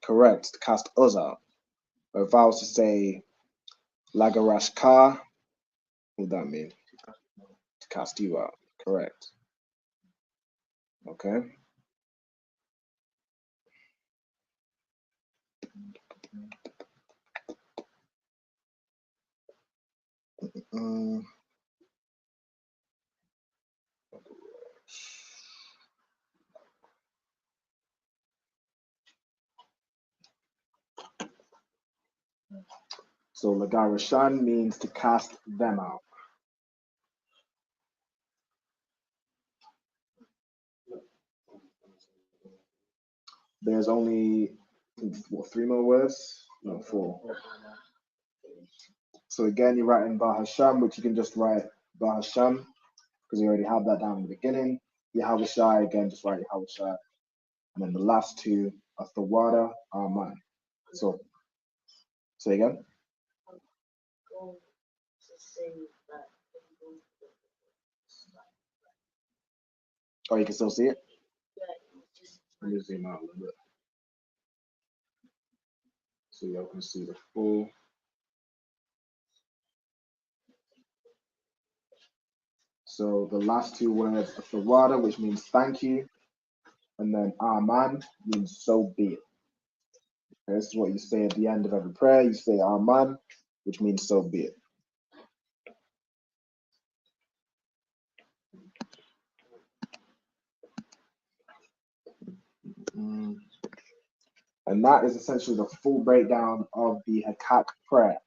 Correct, to cast us out. Or if I was to say Lagarash Ka, what would that mean? To cast you out. Correct. Okay. So Lagarashan means to cast them out. There's only three more words? No, four. So again, you write in Bahasham, which you can just write Bahasham, because you already have that down in the beginning. Yahawashi, again, just write Yahawashi. And then the last two are Thawada, Arman. So, say again. I'm going to say that. Oh, you can still see it? Yeah, just Let me zoom out a little bit. So y'all can see the full. So the last two words are Thawada, which means thank you. And then Aman means so be it. Okay, this is what you say at the end of every prayer. You say Aman, which means so be it. And that is essentially the full breakdown of the HAKACH prayer.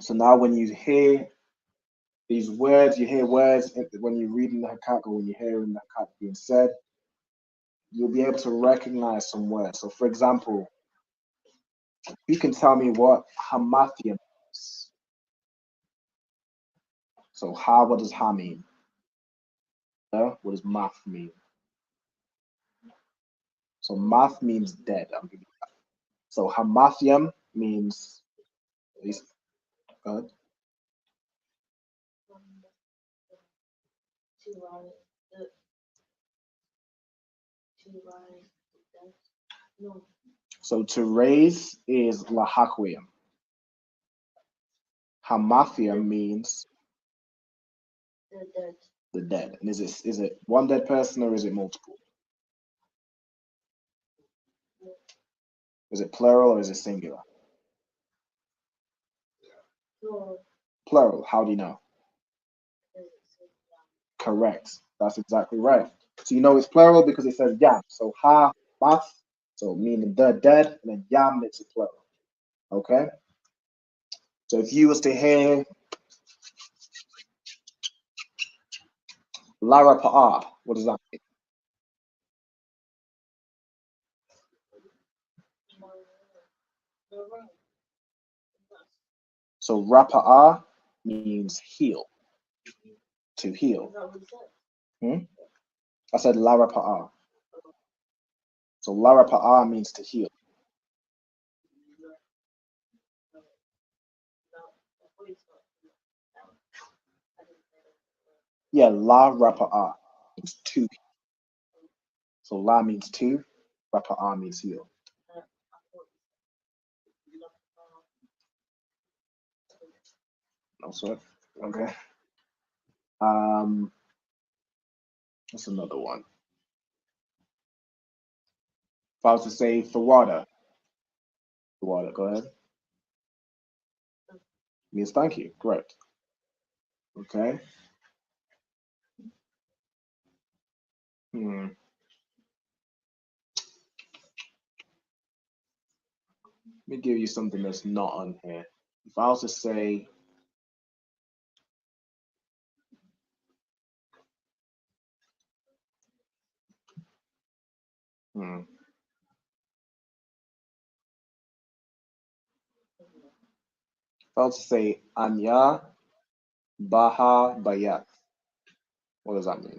So now when you hear these words, you hear words when you're reading the HAKACH or when you're hearing the HAKACH being said, you'll be able to recognize some words. So for example, you can tell me what Hamathian is. So ha, what does ha mean? What does math mean? So math means dead. I'm giving you that. So Hamathium means go ahead. So to raise is Lahakwium. Hamathia means The dead. the dead. And is it one dead person or is it multiple? Is it plural or is it singular? Plural. Plural. How do you know? Correct. That's exactly right. So you know it's plural because it says yam. So ha, math, so meaning the dead, and then yam makes it plural. Okay? So if you was to hear Lara Pa'a, what does that mean? So Rapa'a means heal, to heal. I said Lara Pa'a. So Lara Pa'a means to heal. Yeah, La Rapa'a means to. So La means to, Rapa'a means heal. No sweat. Okay. What's another one? If I was to say for water, go ahead. Means thank you. Correct. Okay. Let me give you something that's not on here. If I was to say, if I was to say Anya Baha Bayat, what does that mean?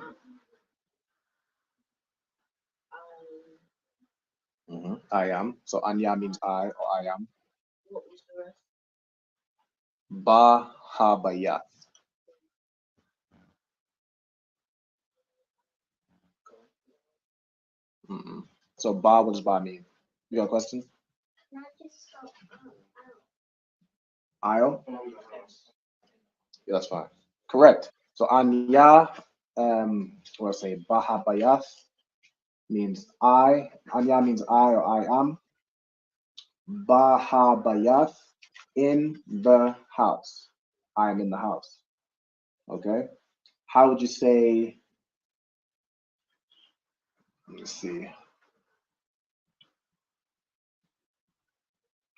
I am. So Anya means I or I am. What was the rest? Baha Bayat. So Ba, what does Ba mean? You got a question? Not just stop. Aisle? Yeah, that's fine. Correct. So Anya, what I say, Baha Bayat means I. Anya means I or I am. Baha Bayat, in the house. I am in the house. Okay. How would you say? Let me see.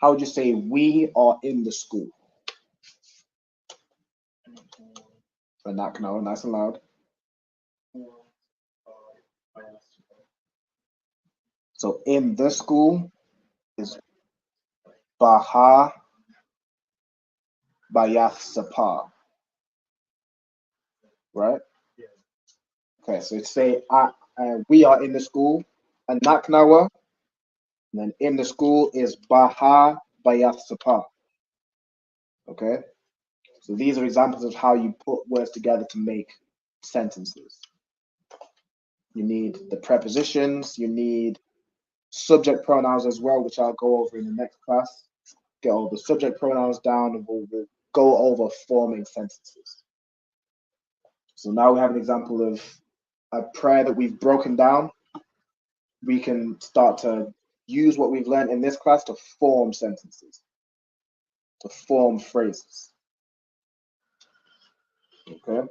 How would you say we are in the school? And not nice and loud. So in the school is Baha Bayath Sapa. Right? Okay, so it's say we are in the school, and Naknawa, and then in the school is Baha Bayath Sapa. Okay? So these are examples of how you put words together to make sentences. You need the prepositions, you need subject pronouns as well, which I'll go over in the next class. Get all the subject pronouns down and we'll go over forming sentences. So now we have an example of a prayer that we've broken down. We can start to use what we've learned in this class to form sentences, to form phrases. Okay.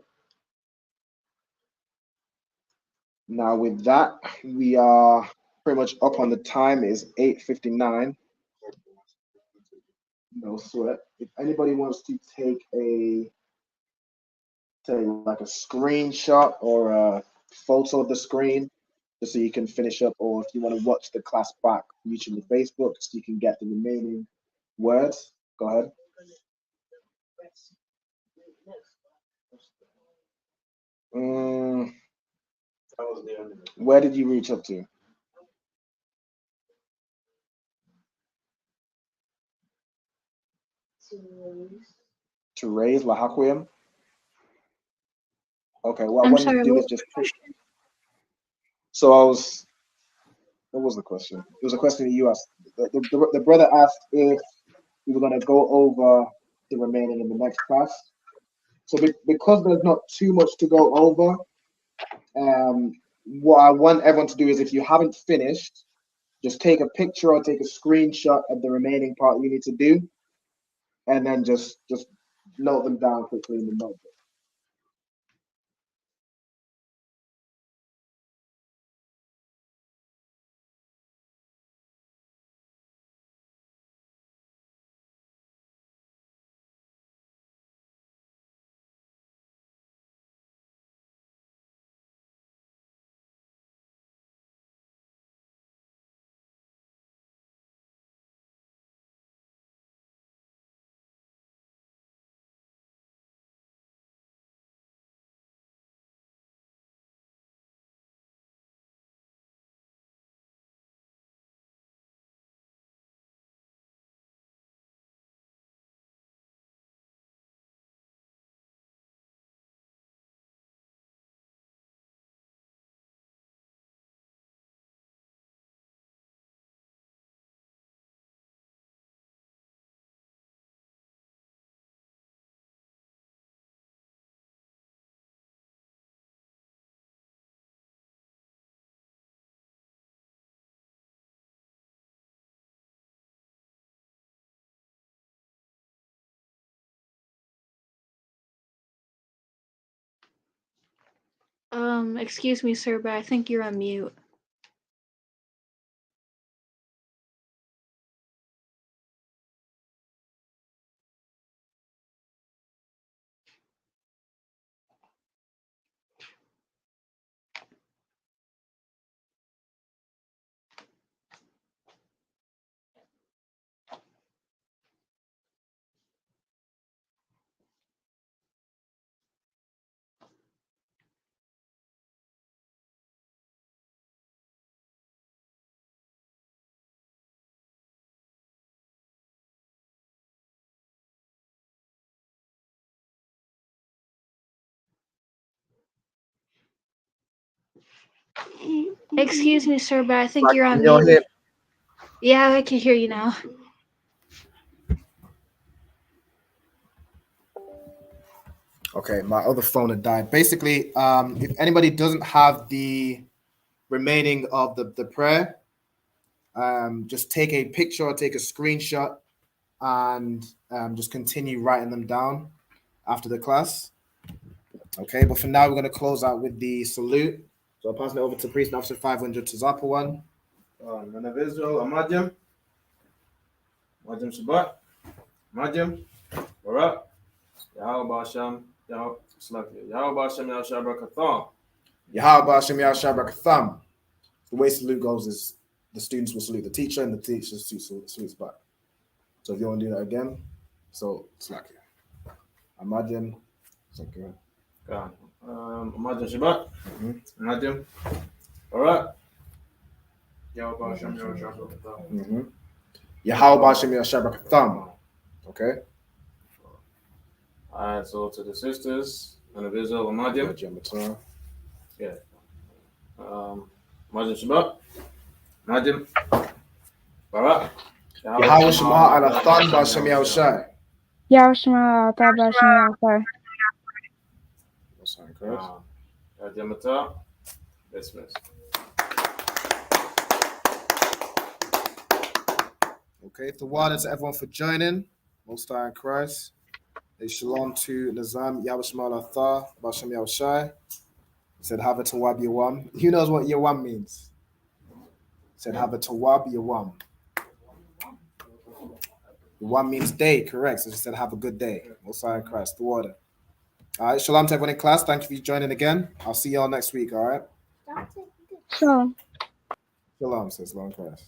Now with that, we are pretty much up on the time. It is 8:59. No sweat. If anybody wants to take like a screenshot or a photo of the screen, just so you can finish up, or if you want to watch the class back on YouTube and Facebook, so you can get the remaining words, go ahead. Where did you reach up to? To raise Lahakwim? Okay, well, I'm what sorry, you do what is just so what was the question? It was a question that you asked. The brother asked if we were going to go over the remaining in the next class. So because there's not too much to go over, what I want everyone to do is, if you haven't finished, just take a picture or take a screenshot of the remaining part you need to do, and then just note them down quickly in the notebook. Excuse me, sir, but I think you're on mute. Excuse me, sir, but I think you're on mute. Yeah, I can hear you now. Okay, my other phone had died. Basically, if anybody doesn't have the remaining of the prayer, just take a picture or take a screenshot and just continue writing them down after the class. Okay, but for now, we're going to close out with the salute. So I'm passing it over to Priest and Officer 500 to Zapawan. Man of Israel, Amadim. Amadim Shabbat. Amadim. Barak. Yahweh Basham. Yahweh Basham Yahshua Barakatham. Yahweh Hashem Yahshua Barakatham. The way salute goes is the students will salute the teacher and the teacher salutes back. So if you want to do that again, so slack it. Amadim. Okay. Amadim Shabbat. Amadim. Barak. Yahweh Basham Yahshua Barakatham. Yahweh Hashem Yahshua Barakatham. Okay. All right, so to the sisters, Man of Israel, Amadim. Yeah. Amadim Shabbat. Amadim. Barak. Yahweh Shema Alathan B'Hashem Yahushai. Yahshua Tabashim Yahshua. Yamata. Dismiss. Okay, Tawada to everyone for joining. Most High in Christ. A shalom to Nazam Yahweh Shema Alathan B'Hashem Yahushai. He said, have a Tawab Yawam. Who knows what Yawam means? He said, have a Tawab Yawam. Yawam means day, correct. So she said, have a good day. Most High in Christ, the water. All right, shalom to everyone in class. Thank you for joining again. I'll see you all next week, all right? Shalom. Shalom, says Long Christ.